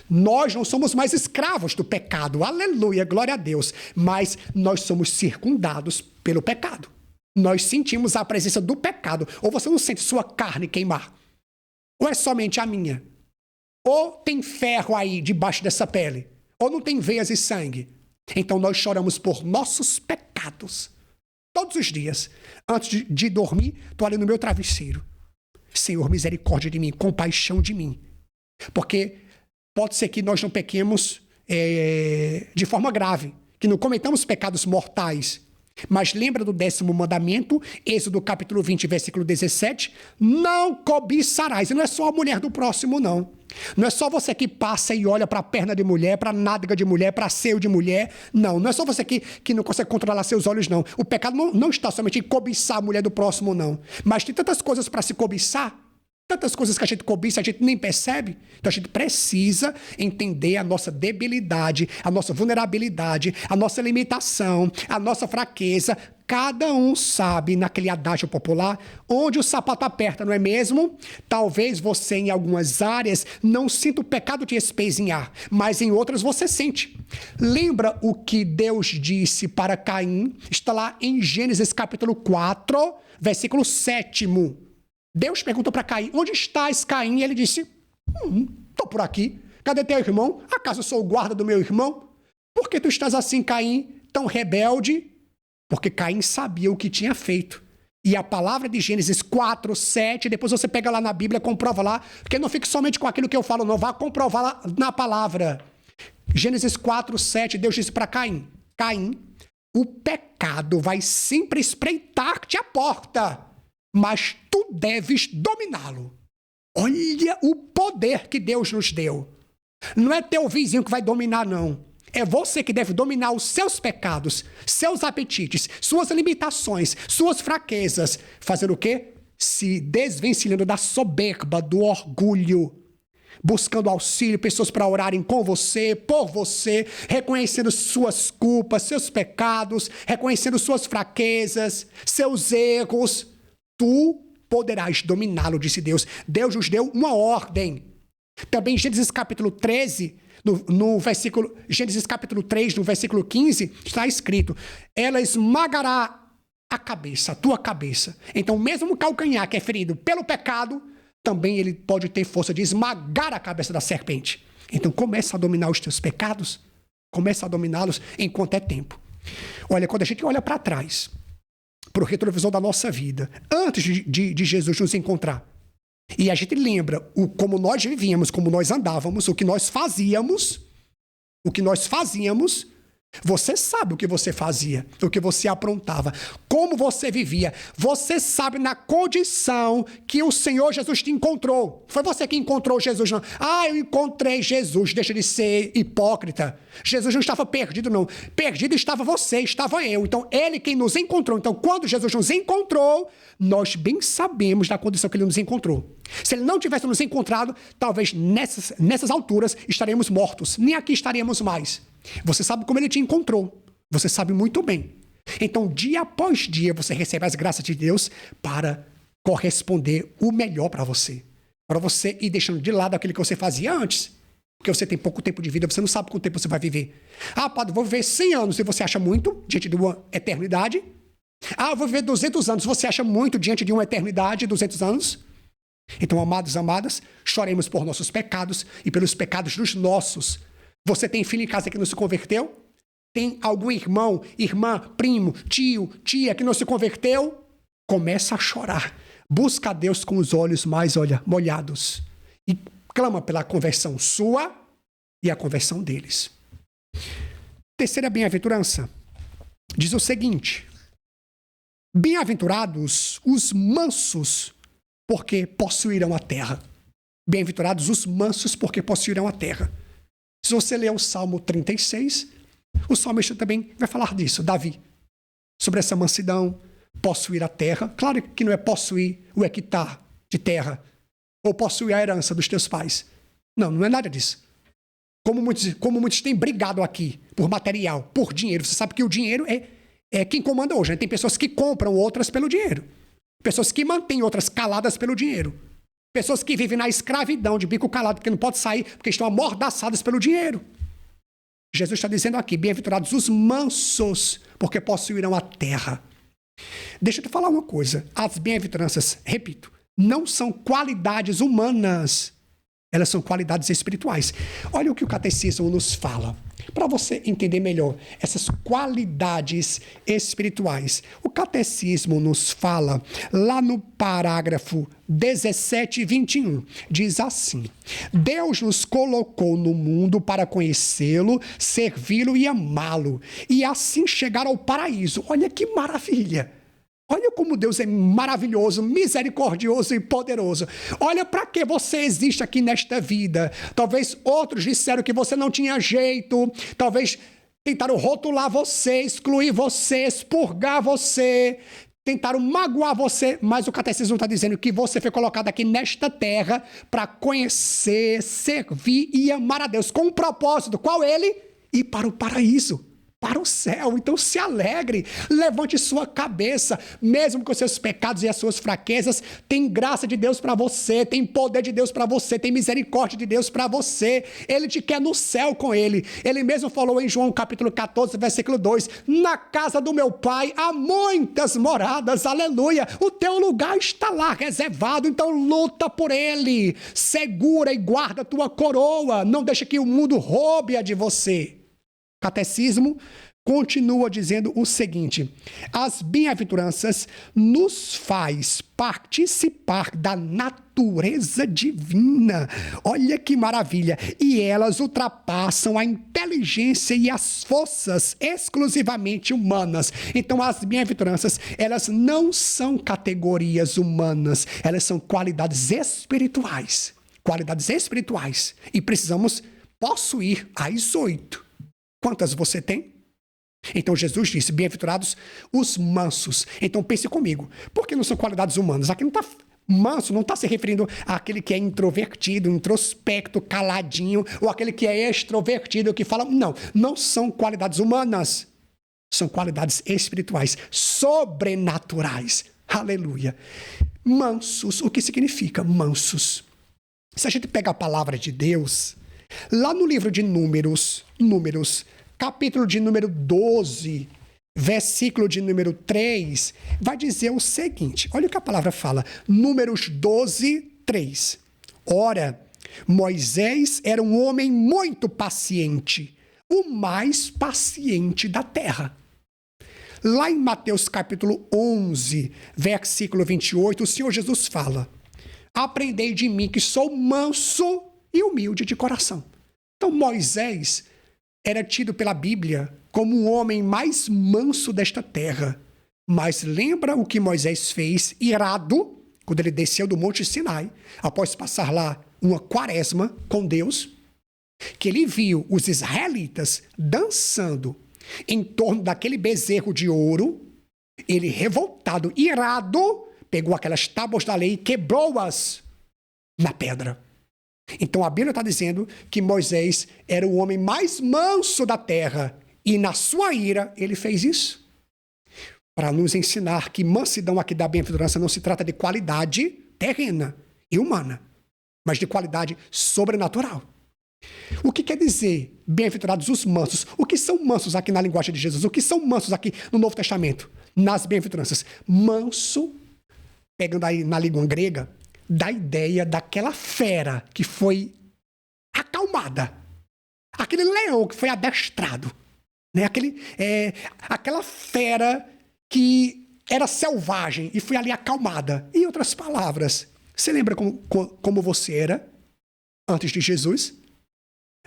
Speaker 1: Nós não somos mais escravos do pecado, aleluia, glória a Deus, mas nós somos circundados pelo pecado. Nós sentimos a presença do pecado. Ou você não sente sua carne queimar? Ou é somente a minha? Ou tem ferro aí debaixo dessa pele? Ou não tem veias e sangue? Então nós choramos por nossos pecados. Todos os dias. Antes de dormir, estou ali no meu travesseiro. Senhor, misericórdia de mim, compaixão de mim. Porque pode ser que nós não pequemos de forma grave, que não cometamos pecados mortais. Mas lembra do 10º mandamento, Êxodo capítulo 20, versículo 17? Não cobiçarás. E não é só a mulher do próximo, não. Não é só você que passa e olha para a perna de mulher, para a nádega de mulher, para seio de mulher. Não, não é só você que não consegue controlar seus olhos, não. O pecado não está somente em cobiçar a mulher do próximo, não. Mas tem tantas coisas para se cobiçar. Tantas coisas que a gente cobiça, a gente nem percebe. Então a gente precisa entender a nossa debilidade, a nossa vulnerabilidade, a nossa limitação, a nossa fraqueza. Cada um sabe, naquele adágio popular, onde o sapato aperta, não é mesmo? Talvez você, em algumas áreas, não sinta o pecado de espezinhar, mas em outras você sente. Lembra o que Deus disse para Caim? Está lá em Gênesis capítulo 4, versículo 7º. Deus perguntou para Caim, onde estás, Caim? E ele disse, estou por aqui. Cadê teu irmão? Acaso eu sou o guarda do meu irmão? Por que tu estás assim, Caim, tão rebelde? Porque Caim sabia o que tinha feito. E a palavra de Gênesis 4, 7, depois você pega lá na Bíblia, comprova lá, porque não fique somente com aquilo que eu falo, não, vá comprovar lá na palavra. Gênesis 4, 7, Deus disse para Caim, Caim, o pecado vai sempre espreitar-te à porta, mas tu deves dominá-lo. Olha o poder que Deus nos deu. Não é teu vizinho que vai dominar, não. É você que deve dominar os seus pecados, seus apetites, suas limitações, suas fraquezas. Fazer o quê? Se desvencilhando da soberba, do orgulho, buscando auxílio, pessoas para orarem com você, por você, reconhecendo suas culpas, seus pecados, reconhecendo suas fraquezas, seus erros. Tu poderás dominá-lo, disse Deus. Deus nos deu uma ordem. Também em Gênesis capítulo 13, Gênesis capítulo 3, no versículo 15, está escrito: ela esmagará a cabeça, a tua cabeça. Então, mesmo o calcanhar que é ferido pelo pecado, também ele pode ter força de esmagar a cabeça da serpente. Então, começa a dominar os teus pecados, começa a dominá-los enquanto é tempo. Olha, quando a gente olha para trás, para o retrovisor da nossa vida, antes de Jesus nos encontrar, e a gente lembra como nós vivíamos, como nós andávamos, o que nós fazíamos, você sabe o que você fazia, o que você aprontava, como você vivia. Você sabe na condição que o Senhor Jesus te encontrou. Foi você que encontrou Jesus, não. Eu encontrei Jesus, deixa de ser hipócrita. Jesus não estava perdido, não. Perdido estava você, estava eu. Então, ele quem nos encontrou. Então, quando Jesus nos encontrou, nós bem sabemos da condição que ele nos encontrou. Se ele não tivesse nos encontrado, talvez nessas alturas estaremos mortos. Nem aqui estaríamos mais. Você sabe como ele te encontrou. Você sabe muito bem. Então, dia após dia, você recebe as graças de Deus para corresponder o melhor para você. Para você ir deixando de lado aquilo que você fazia antes. Porque você tem pouco tempo de vida, você não sabe quanto tempo você vai viver. Padre, vou viver 100 anos e você acha muito diante de uma eternidade? Vou viver 200 anos, você acha muito diante de uma eternidade, 200 anos? Então, amados e amadas, choremos por nossos pecados e pelos pecados dos nossos. Você tem filho em casa que não se converteu? Tem algum irmão, irmã, primo, tio, tia que não se converteu? Começa a chorar. Busca a Deus com os olhos mais, molhados. E clama pela conversão sua e a conversão deles. Terceira bem-aventurança diz o seguinte: bem-aventurados os mansos, porque possuirão a terra. Bem-aventurados os mansos, porque possuirão a terra. Se você ler o Salmo 36, o salmista também vai falar disso, Davi, sobre essa mansidão, possuir a terra. Claro que não é possuir o hectare de terra, ou possuir a herança dos teus pais. Não é nada disso. Como muitos têm brigado aqui por material, por dinheiro. Você sabe que o dinheiro é quem comanda hoje, né? Tem pessoas que compram outras pelo dinheiro. Pessoas que mantêm outras caladas pelo dinheiro. Pessoas que vivem na escravidão, de bico calado, porque não pode sair, porque estão amordaçadas pelo dinheiro. Jesus está dizendo aqui: bem-aventurados os mansos, porque possuirão a terra. Deixa eu te falar uma coisa. As bem-aventuranças, repito, não são qualidades humanas. Elas são qualidades espirituais. Olha o que o catecismo nos fala. Para você entender melhor essas qualidades espirituais. O catecismo nos fala lá no parágrafo 17 e 21. Diz assim: Deus nos colocou no mundo para conhecê-lo, servi-lo e amá-lo, e assim chegar ao paraíso. Olha que maravilha! Olha como Deus é maravilhoso, misericordioso e poderoso. Olha para que você existe aqui nesta vida. Talvez outros disseram que você não tinha jeito. Talvez tentaram rotular você, excluir você, expurgar você. Tentaram magoar você. Mas o catecismo está dizendo que você foi colocado aqui nesta terra para conhecer, servir e amar a Deus. Com um propósito. Qual ele? Ir para o paraíso. Para o céu. Então se alegre, levante sua cabeça, mesmo com seus pecados e as suas fraquezas. Tem graça de Deus para você, tem poder de Deus para você, tem misericórdia de Deus para você. Ele te quer no céu com ele. Ele mesmo falou em João capítulo 14, versículo 2: na casa do meu pai há muitas moradas, aleluia. O teu lugar está lá reservado, então luta por ele, segura e guarda a tua coroa, não deixa que o mundo roube a de você. Catecismo continua dizendo o seguinte: as bem-aventuranças nos faz participar da natureza divina. Olha que maravilha! E elas ultrapassam a inteligência e as forças exclusivamente humanas. Então as bem-aventuranças, elas não são categorias humanas, elas são qualidades espirituais. Qualidades espirituais. E precisamos possuir as 8. Quantas você tem? Então Jesus disse, bem-aventurados os mansos. Então pense comigo, por que não são qualidades humanas? Aqui não está... Manso não está se referindo àquele que é introvertido, introspecto, caladinho, ou aquele que é extrovertido, que fala... Não, não são qualidades humanas. São qualidades espirituais, sobrenaturais. Aleluia. Mansos, o que significa mansos? Se a gente pega a palavra de Deus, lá no livro de Números, capítulo de número 12, versículo de número 3, vai dizer o seguinte, olha o que a palavra fala, Números 12, 3. Ora, Moisés era um homem muito paciente, o mais paciente da terra. Lá em Mateus capítulo 11, versículo 28, o Senhor Jesus fala, aprendei de mim que sou manso e humilde de coração. Então Moisés era tido pela Bíblia como o homem mais manso desta terra. Mas lembra o que Moisés fez, irado, quando ele desceu do Monte Sinai, após passar lá uma quaresma com Deus, que ele viu os israelitas dançando em torno daquele bezerro de ouro. Ele, revoltado, irado, pegou aquelas tábuas da lei e quebrou-as na pedra. Então a Bíblia está dizendo que Moisés era o homem mais manso da terra e na sua ira ele fez isso. Para nos ensinar que mansidão aqui da bem-aventurança não se trata de qualidade terrena e humana, mas de qualidade sobrenatural. O que quer dizer bem-aventurados os mansos? O que são mansos aqui na linguagem de Jesus? O que são mansos aqui no Novo Testamento? Nas bem-aventuranças. Manso, pegando aí na língua grega, dá ideia daquela fera que foi acalmada. Aquele leão que foi adestrado. Né? Aquela fera que era selvagem e foi ali acalmada. Em outras palavras, você lembra como você era antes de Jesus?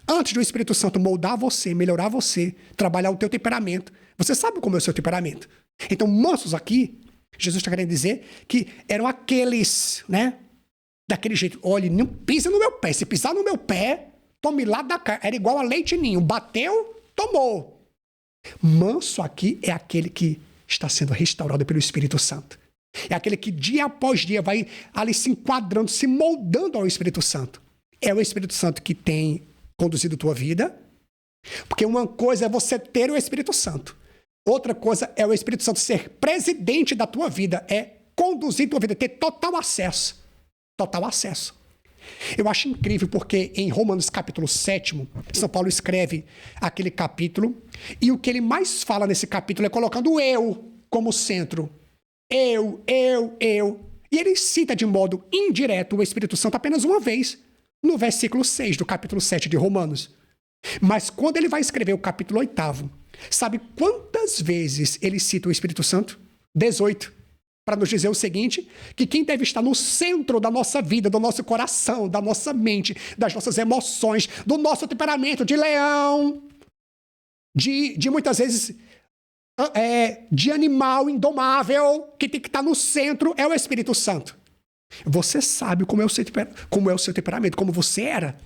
Speaker 1: Antes do Espírito Santo moldar você, melhorar você, trabalhar o teu temperamento. Você sabe como é o seu temperamento. Então, mansos aqui, Jesus está querendo dizer que eram aqueles, né? Daquele jeito, olha, não pisa no meu pé. Se pisar no meu pé, tome lá da cara. Era igual a leite ninho. Bateu, tomou. Manso aqui é aquele que está sendo restaurado pelo Espírito Santo. É aquele que dia após dia vai ali se enquadrando, se moldando ao Espírito Santo. É o Espírito Santo que tem conduzido tua vida. Porque uma coisa é você ter o Espírito Santo. Outra coisa é o Espírito Santo ser presidente da tua vida. É conduzir tua vida, ter total acesso. Total acesso. Eu acho incrível porque em Romanos capítulo 7, São Paulo escreve aquele capítulo e o que ele mais fala nesse capítulo é colocando o eu como centro. Eu. E ele cita de modo indireto o Espírito Santo apenas uma vez, no versículo 6 do capítulo 7 de Romanos. Mas quando ele vai escrever o capítulo 8, sabe quantas vezes ele cita o Espírito Santo? 18. Para nos dizer o seguinte, que quem deve estar no centro da nossa vida, do nosso coração, da nossa mente, das nossas emoções, do nosso temperamento de leão, de muitas vezes, de animal indomável, que tem que estar no centro, é o Espírito Santo. Você sabe como é o seu temperamento, como você era.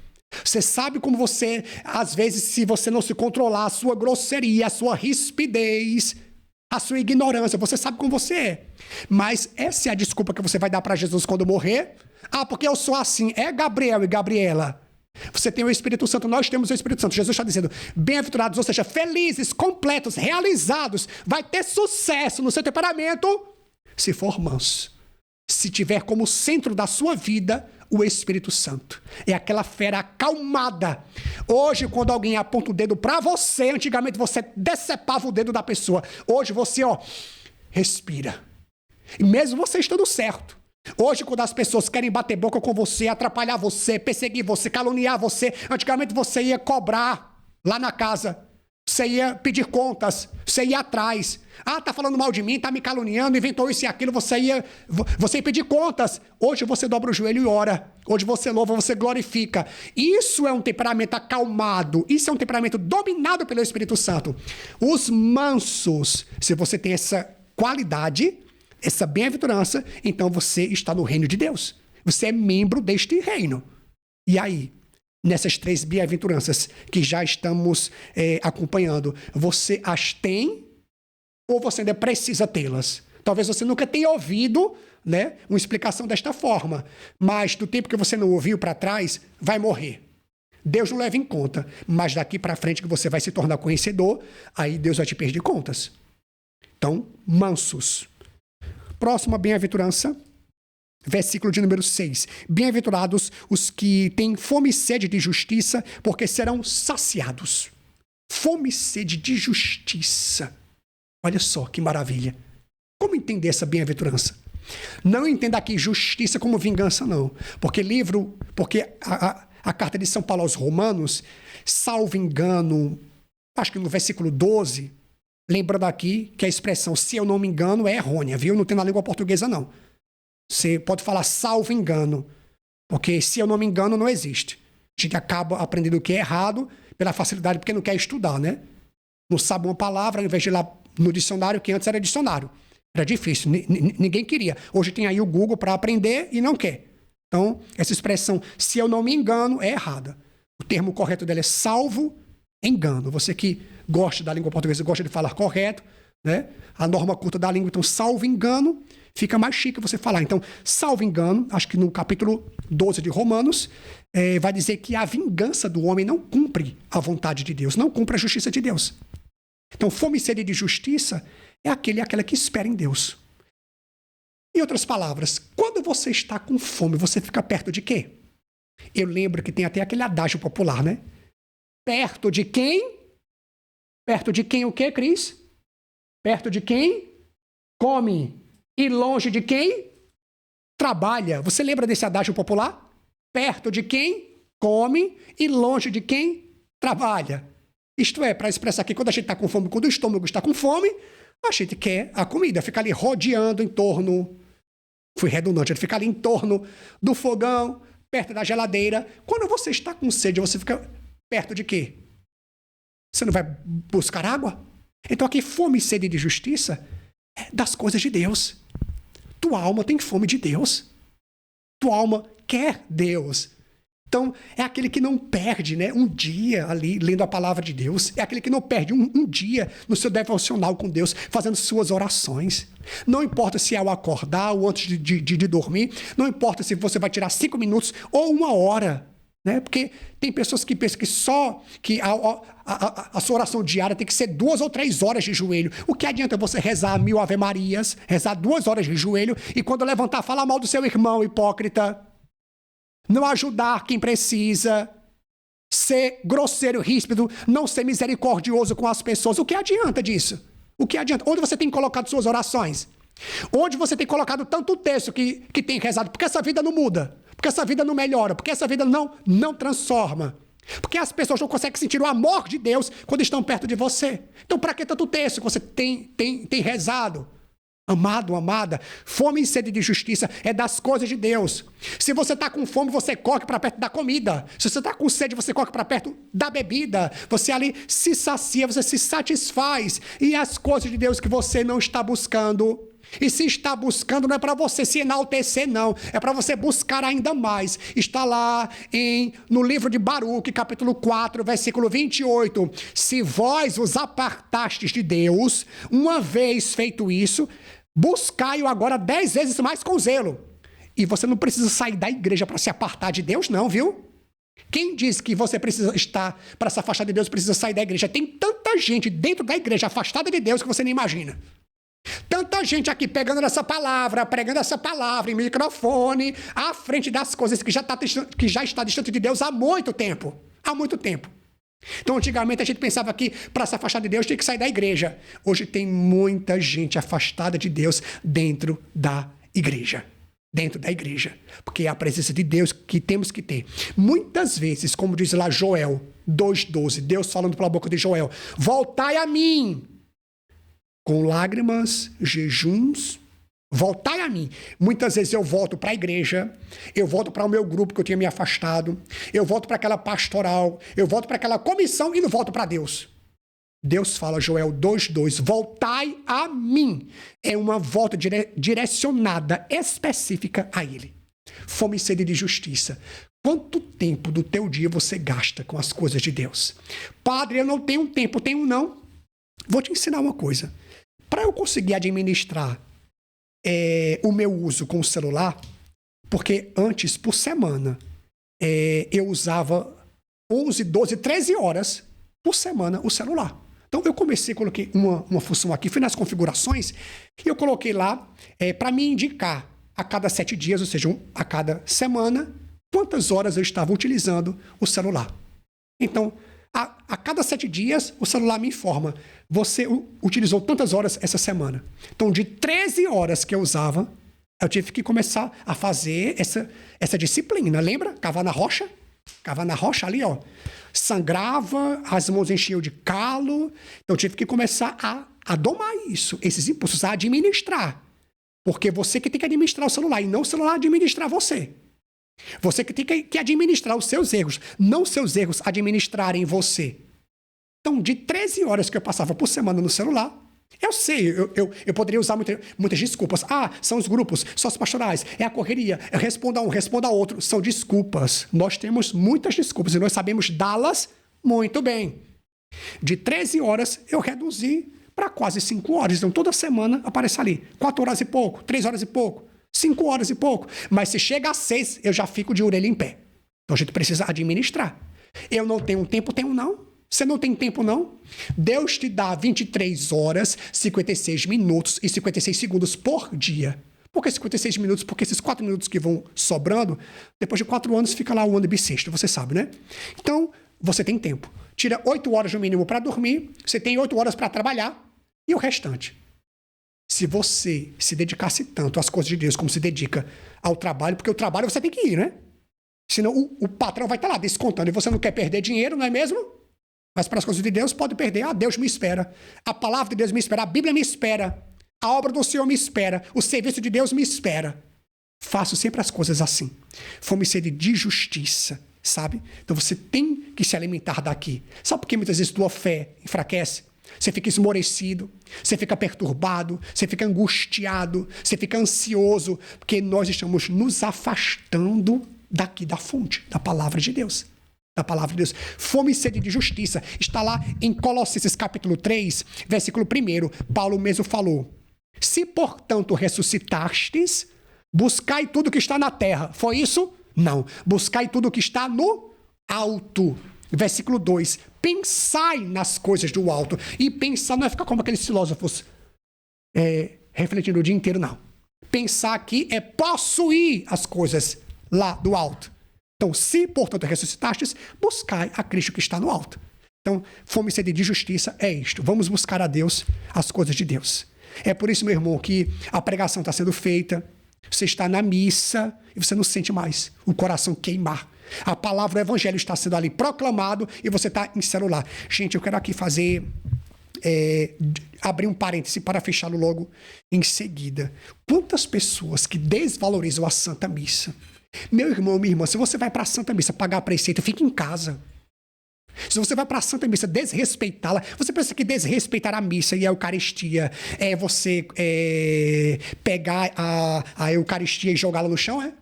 Speaker 1: Você sabe como você, às vezes, se você não se controlar, a sua grosseria, a sua rispidez, a sua ignorância, você sabe como você é. Mas essa é a desculpa que você vai dar para Jesus quando morrer? Porque eu sou assim. É Gabriel e Gabriela. Você tem o Espírito Santo, nós temos o Espírito Santo. Jesus está dizendo, bem-aventurados, ou seja, felizes, completos, realizados. Vai ter sucesso no seu temperamento se for manso. Se tiver como centro da sua vida o Espírito Santo. É aquela fera acalmada. Hoje, quando alguém aponta o dedo para você, antigamente você decepava o dedo da pessoa. Hoje você, respira. E mesmo você estando certo. Hoje, quando as pessoas querem bater boca com você, atrapalhar você, perseguir você, caluniar você, antigamente você ia cobrar lá na casa. Você ia pedir contas, você ia atrás. Tá falando mal de mim, tá me caluniando, inventou isso e aquilo, você ia pedir contas. Hoje você dobra o joelho e ora. Hoje você louva, você glorifica. Isso é um temperamento acalmado. Isso é um temperamento dominado pelo Espírito Santo. Os mansos, se você tem essa qualidade, essa bem-aventurança, então você está no reino de Deus. Você é membro deste reino. E aí? nessas 3 bem-aventuranças que já estamos acompanhando? Você as tem ou você ainda precisa tê-las? Talvez você nunca tenha ouvido, né, uma explicação desta forma, mas do tempo que você não ouviu para trás, vai morrer. Deus não leva em conta, mas daqui para frente que você vai se tornar conhecedor, aí Deus vai te pedir contas. Então, mansos. Próxima bem-aventurança, versículo de número 6. Bem-aventurados os que têm fome e sede de justiça, porque serão saciados. Fome e sede de justiça. Olha só que maravilha. Como entender essa bem-aventurança? Não entenda aqui justiça como vingança, não. Porque a carta de São Paulo aos Romanos, salvo engano, acho que no versículo 12, lembrando aqui que a expressão, se eu não me engano, é errônea, viu? Não tem na língua portuguesa, não. Você pode falar salvo engano, porque se eu não me engano, não existe. A gente acaba aprendendo o que é errado pela facilidade, porque não quer estudar, né? Não sabe uma palavra, ao invés de ir lá no dicionário, que antes era dicionário. Era difícil, ninguém queria. Hoje tem aí o Google para aprender e não quer. Então, essa expressão, se eu não me engano, é errada. O termo correto dela é salvo engano. Você que gosta da língua portuguesa, gosta de falar correto, né? A norma curta da língua, então, salvo engano, fica mais chique você falar. Então, salvo engano, acho que no capítulo 12 de Romanos, vai dizer que a vingança do homem não cumpre a vontade de Deus, não cumpre a justiça de Deus. Então, fome e sede de justiça é aquela que espera em Deus. Em outras palavras, quando você está com fome, você fica perto de quê? Eu lembro que tem até aquele adágio popular, né? Perto de quem? Perto de quem o quê, Cris? Perto de quem? Come. E longe de quem? Trabalha. Você lembra desse adágio popular? Perto de quem? Come. E longe de quem? Trabalha. Isto é, para expressar que quando a gente está com fome, quando o estômago está com fome, a gente quer a comida, fica ali rodeando em torno, fui redundante, ele fica ali em torno do fogão, perto da geladeira. Quando você está com sede, você fica perto de quê? Você não vai buscar água? Então aqui, fome e sede de justiça é das coisas de Deus. Tua alma tem fome de Deus. Tua alma quer Deus. Então, é aquele que não perde, né, um dia ali lendo a palavra de Deus. É aquele que não perde um dia no seu devocional com Deus, fazendo suas orações. Não importa se é ao acordar ou antes de dormir. Não importa se você vai tirar 5 minutos ou 1 hora. Né? Porque tem pessoas que pensam que a sua oração diária tem que ser 2 ou 3 horas de joelho. O que adianta você rezar 1000 Ave Marias, rezar 2 horas de joelho e quando levantar falar mal do seu irmão hipócrita? Não ajudar quem precisa, ser grosseiro, ríspido, não ser misericordioso com as pessoas. O que adianta disso? O que adianta? Onde você tem colocado suas orações? Onde você tem colocado tanto texto que tem rezado? Porque essa vida não muda, porque essa vida não melhora, porque essa vida não transforma. Porque as pessoas não conseguem sentir o amor de Deus quando estão perto de você. Então, para que tanto texto que você tem rezado? Amado, amada, fome e sede de justiça é das coisas de Deus. Se você está com fome, você corre para perto da comida. Se você está com sede, você corre para perto da bebida. Você ali se sacia, você se satisfaz. E as coisas de Deus que você não está buscando. E se está buscando, não é para você se enaltecer, não. É para você buscar ainda mais. Está lá no livro de Baruque, capítulo 4, versículo 28. Se vós os apartastes de Deus, uma vez feito isso, buscai-o agora 10 vezes mais com zelo. E você não precisa sair da igreja para se apartar de Deus, não, viu? Quem diz que você precisa estar para se afastar de Deus, precisa sair da igreja? Tem tanta gente dentro da igreja afastada de Deus que você nem imagina. Tanta gente aqui pegando essa palavra, pregando essa palavra em microfone, à frente das coisas que já está distante de Deus há muito tempo. Há muito tempo. Então, antigamente, a gente pensava que para se afastar de Deus tinha que sair da igreja. Hoje tem muita gente afastada de Deus dentro da igreja. Dentro da igreja. Porque é a presença de Deus que temos que ter. Muitas vezes, como diz lá Joel 2,12, Deus falando pela boca de Joel, voltai a mim. Com lágrimas, jejuns, voltai a mim. Muitas vezes eu volto para a igreja, eu volto para o meu grupo que eu tinha me afastado, eu volto para aquela pastoral, eu volto para aquela comissão e não volto para Deus. Deus fala, Joel 2,2, voltai a mim. É uma volta direcionada, específica a Ele. Fome e sede de justiça. Quanto tempo do teu dia você gasta com as coisas de Deus? Padre, eu não tenho tempo. Tenho não. Vou te ensinar uma coisa. Para eu conseguir administrar o meu uso com o celular, porque antes, por semana, eu usava 11, 12, 13 horas por semana o celular. Então, eu coloquei uma função aqui, fui nas configurações, e eu coloquei lá para me indicar a cada 7 dias, ou seja, a cada semana, quantas horas eu estava utilizando o celular. Então, a cada 7 dias, o celular me informa, você utilizou tantas horas essa semana. Então, de 13 horas que eu usava, eu tive que começar a fazer essa disciplina. Lembra? Cavar na rocha? Cavar na rocha ali, ó. Sangrava, as mãos enchiam de calo. Então, eu tive que começar a domar isso, esses impulsos, a administrar. Porque você que tem que administrar o celular e não o celular administrar você. Você que tem que administrar os seus erros, não os seus erros administrarem você. Então, de 13 horas que eu passava por semana no celular, eu sei, eu poderia usar muitas desculpas. São os grupos sociopastorais, é a correria, eu respondo a um, respondo a outro. São desculpas. Nós temos muitas desculpas e nós sabemos dá-las muito bem. De 13 horas, eu reduzi para quase 5 horas. Então, toda semana aparece ali 4 horas e pouco, 3 horas e pouco, 5 horas e pouco. Mas se chega a 6, eu já fico de orelha em pé. Então, a gente precisa administrar. Eu não tenho tempo, tenho não. Você não tem tempo, não? Deus te dá 23 horas, 56 minutos e 56 segundos por dia. Por que 56 minutos? Porque esses 4 minutos que vão sobrando, depois de 4 anos fica lá o ano bissexto, você sabe, né? Então, você tem tempo. Tira 8 horas no mínimo para dormir, você tem 8 horas para trabalhar e o restante. Se você se dedicasse tanto às coisas de Deus como se dedica ao trabalho, porque o trabalho você tem que ir, né? Senão o patrão vai estar lá descontando e você não quer perder dinheiro, não é mesmo? Mas para as coisas de Deus pode perder. Deus me espera. A palavra de Deus me espera. A Bíblia me espera. A obra do Senhor me espera. O serviço de Deus me espera. Faço sempre as coisas assim. Fome e sede de justiça, sabe? Então você tem que se alimentar daqui. Sabe por que muitas vezes tua fé enfraquece? Você fica esmorecido, você fica perturbado, você fica angustiado, você fica ansioso, porque nós estamos nos afastando daqui da fonte, da palavra de Deus. Da palavra de Deus. Fome e sede de justiça. Está lá em Colossenses capítulo 3, versículo 1. Paulo mesmo falou: se, portanto, ressuscitastes, buscai tudo que está na terra. Foi isso? Não. Buscai tudo que está no alto. Versículo 2. Pensai nas coisas do alto. E pensar não é ficar como aqueles filósofos refletindo o dia inteiro, não. Pensar aqui é possuir as coisas lá do alto. Então, se, portanto, ressuscitastes, buscai a Cristo que está no alto. Então, fome e sede de justiça é isto. Vamos buscar a Deus, as coisas de Deus. É por isso, meu irmão, que a pregação está sendo feita, você está na missa e você não sente mais o coração queimar. A palavra do evangelho está sendo ali proclamado e você está em celular. Gente, eu quero aqui abrir um parêntese para fechá-lo logo em seguida. Quantas pessoas que desvalorizam a Santa Missa? Meu irmão, minha irmã, se você vai para a Santa Missa pagar a preceito, fique em casa. Se você vai para a Santa Missa desrespeitá-la, você pensa que desrespeitar a missa e a Eucaristia é você pegar a Eucaristia e jogá-la no chão, é?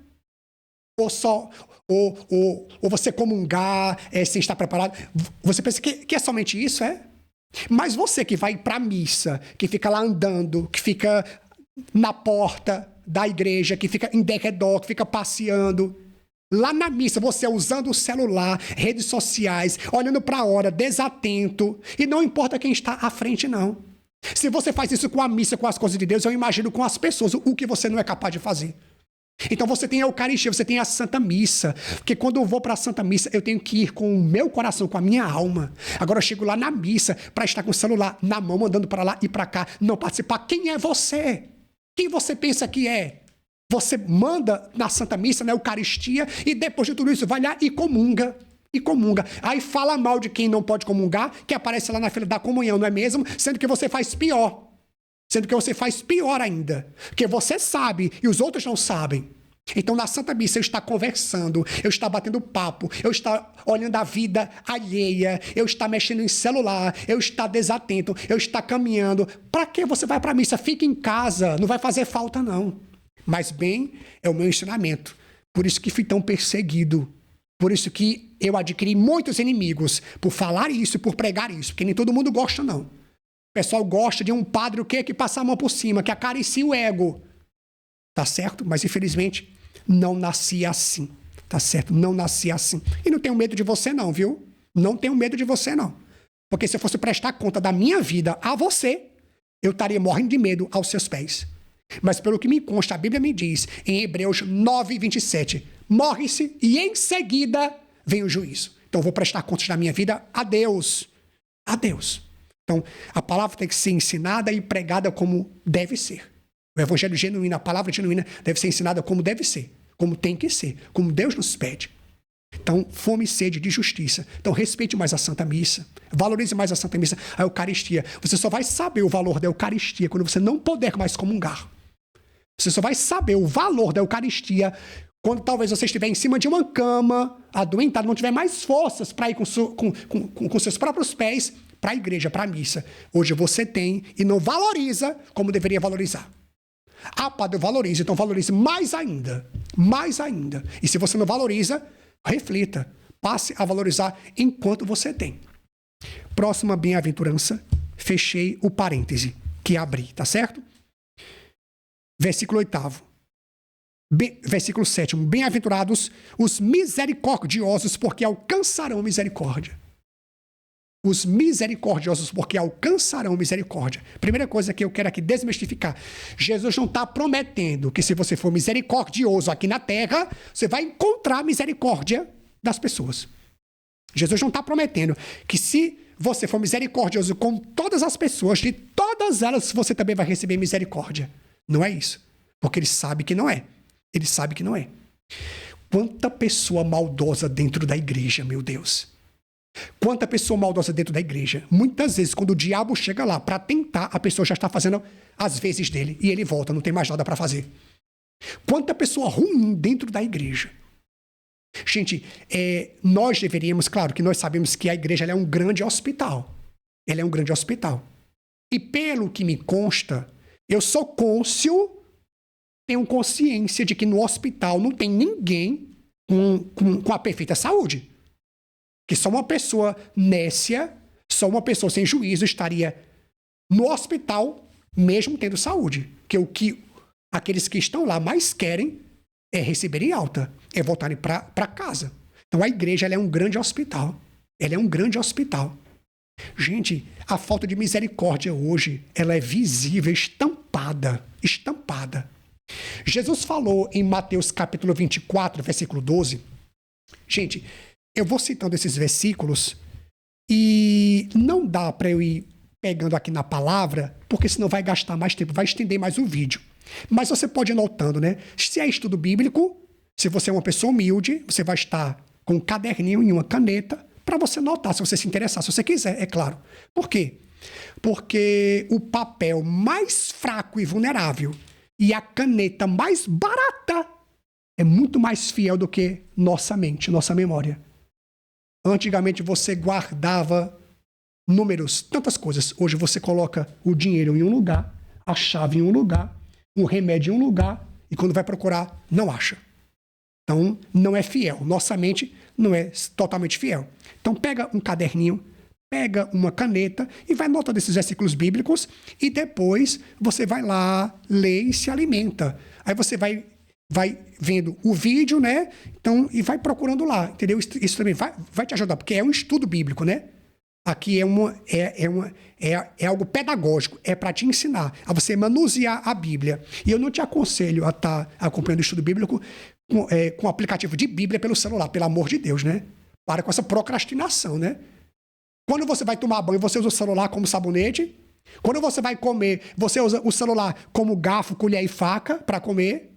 Speaker 1: Ou você comungar sem estar preparado? Você pensa que é somente isso, é? Mas você que vai para a missa, que fica lá andando, que fica na porta da igreja, que fica em derredor, que fica passeando. Lá na missa, você usando o celular, redes sociais, olhando para a hora, desatento. E não importa quem está à frente, não. Se você faz isso com a missa, com as coisas de Deus, eu imagino com as pessoas o que você não é capaz de fazer. Então você tem a Eucaristia, você tem a Santa Missa. Porque quando eu vou para a Santa Missa, eu tenho que ir com o meu coração, com a minha alma. Agora eu chego lá na missa para estar com o celular na mão, andando para lá e para cá, não participar. Quem é você? Quem você pensa que é? Você manda na Santa Missa, na Eucaristia, e depois de tudo isso vai lá e comunga. E comunga. Aí fala mal de quem não pode comungar, que aparece lá na fila da comunhão, não é mesmo? Sendo que você faz pior. Sendo que você faz pior ainda. Porque você sabe e os outros não sabem. Então, na Santa Missa, eu estou conversando, eu estou batendo papo, eu estou olhando a vida alheia, eu estou mexendo em celular, eu estou desatento, eu estou caminhando. Para que você vai para a missa? Fique em casa, não vai fazer falta, não. Mas bem, é o meu ensinamento. Por isso que fui tão perseguido. Por isso que eu adquiri muitos inimigos por falar isso, por pregar isso, porque nem todo mundo gosta, não. O pessoal gosta de um padre o quê? Que passa a mão por cima, que acaricia o ego. Tá certo? Mas infelizmente não nasci assim. Tá certo? Não nasci assim. E não tenho medo de você não, viu? Não tenho medo de você não. Porque se eu fosse prestar conta da minha vida a você, eu estaria morrendo de medo aos seus pés. Mas pelo que me consta, a Bíblia me diz, em Hebreus 9, 27, morre-se e em seguida vem o juízo. Então eu vou prestar contas da minha vida a Deus. A Deus. Então a palavra tem que ser ensinada e pregada como deve ser. O evangelho genuíno, a palavra genuína deve ser ensinada como deve ser, como tem que ser, como Deus nos pede. Então, fome e sede de justiça. Então, respeite mais a Santa Missa. Valorize mais a Santa Missa, a Eucaristia. Você só vai saber o valor da Eucaristia quando você não puder mais comungar. Você só vai saber o valor da Eucaristia quando talvez você estiver em cima de uma cama, adoentado, não tiver mais forças para ir com seus próprios pés para a igreja, para a missa. Hoje você tem e não valoriza como deveria valorizar. Ah, padre, eu valorizo, então valorize mais ainda. Mais ainda. E se você não valoriza, reflita. Passe a valorizar enquanto você tem. Próxima bem-aventurança. Fechei o parêntese que abri, tá certo? Versículo 8º. Versículo 7º. Bem-aventurados os misericordiosos, porque alcançarão misericórdia. Os misericordiosos, porque alcançarão misericórdia. Primeira coisa que eu quero aqui desmistificar. Jesus não está prometendo que se você for misericordioso aqui na terra, você vai encontrar misericórdia das pessoas. Jesus não está prometendo que se você for misericordioso com todas as pessoas, de todas elas, você também vai receber misericórdia. Não é isso. Porque ele sabe que não é. Ele sabe que não é. Quanta pessoa maldosa dentro da igreja, meu Deus. Quanta pessoa maldosa dentro da igreja. Muitas vezes, quando o diabo chega lá para tentar, a pessoa já está fazendo as vezes dele e ele volta, não tem mais nada para fazer. Quanta pessoa ruim dentro da igreja. Gente, nós deveríamos, claro que nós sabemos que a igreja ela é um grande hospital. Ela é um grande hospital. E pelo que me consta, eu sou côncio, tenho consciência de que no hospital não tem ninguém com a perfeita saúde. Que só uma pessoa nécia, só uma pessoa sem juízo estaria no hospital, mesmo tendo saúde. Que o que aqueles que estão lá mais querem é receberem alta, é voltarem para casa. Então a igreja ela é um grande hospital. Ela é um grande hospital. Gente, a falta de misericórdia hoje, ela é visível, estampada. Estampada. Jesus falou em Mateus capítulo 24, versículo 12. Gente, eu vou citando esses versículos e não dá para eu ir pegando aqui na palavra, porque senão vai gastar mais tempo, vai estender mais o vídeo. Mas você pode ir notando, né? Se é estudo bíblico, se você é uma pessoa humilde, você vai estar com um caderninho e uma caneta para você notar, se você se interessar, se você quiser, é claro. Por quê? Porque o papel mais fraco e vulnerável e a caneta mais barata é muito mais fiel do que nossa mente, nossa memória. Antigamente você guardava números, tantas coisas. Hoje você coloca o dinheiro em um lugar, a chave em um lugar, um remédio em um lugar, e quando vai procurar, não acha. Então, não é fiel. Nossa mente não é totalmente fiel. Então, pega um caderninho, pega uma caneta e vai anotando esses versículos bíblicos e depois você vai lá, lê e se alimenta. Aí você vai vendo o vídeo, né? Então, e vai procurando lá, entendeu? Isso também vai te ajudar, porque é um estudo bíblico, né? Aqui é algo pedagógico, é para te ensinar a você manusear a Bíblia. E eu não te aconselho a estar acompanhando o estudo bíblico com aplicativo de Bíblia pelo celular, pelo amor de Deus, né? Para com essa procrastinação, né? Quando você vai tomar banho, você usa o celular como sabonete. Quando você vai comer, você usa o celular como garfo, colher e faca para comer.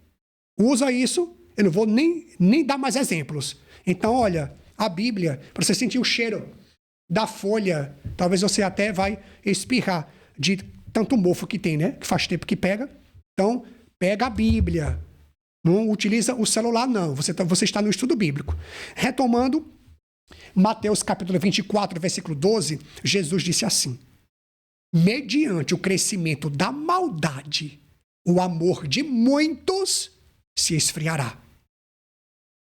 Speaker 1: Usa isso, eu não vou nem dar mais exemplos. Então, olha, a Bíblia, para você sentir o cheiro da folha, talvez você até vai espirrar de tanto mofo que tem, né? Que faz tempo que pega. Então, pega a Bíblia. Não utiliza o celular, não. Você está no estudo bíblico. Retomando, Mateus capítulo 24, versículo 12, Jesus disse assim: mediante o crescimento da maldade, o amor de muitos se esfriará.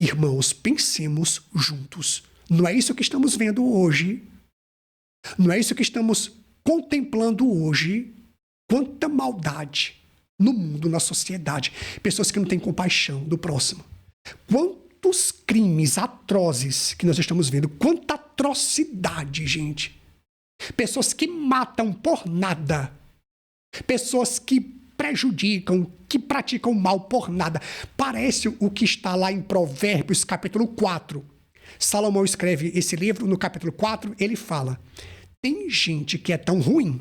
Speaker 1: Irmãos, pensemos juntos. Não é isso que estamos vendo hoje. Não é isso que estamos contemplando hoje. Quanta maldade no mundo, na sociedade. Pessoas que não têm compaixão do próximo. Quantos crimes atrozes que nós estamos vendo. Quanta atrocidade, gente. Pessoas que matam por nada. Pessoas que prejudicam, que praticam mal por nada. Parece o que está lá em Provérbios, capítulo 4. Salomão escreve esse livro, no capítulo 4, ele fala: tem gente que é tão ruim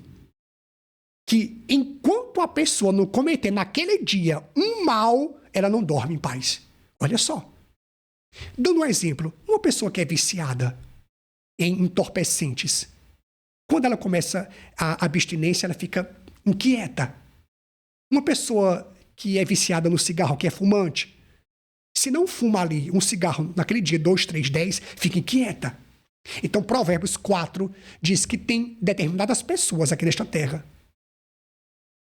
Speaker 1: que enquanto a pessoa não cometer naquele dia um mal, ela não dorme em paz. Olha só. Dando um exemplo, uma pessoa que é viciada em entorpecentes, quando ela começa a abstinência, ela fica inquieta. Uma pessoa que é viciada no cigarro, que é fumante, se não fuma ali um cigarro naquele dia, 2, 3, 10, fica inquieta. Então, Provérbios 4 diz que tem determinadas pessoas aqui nesta terra,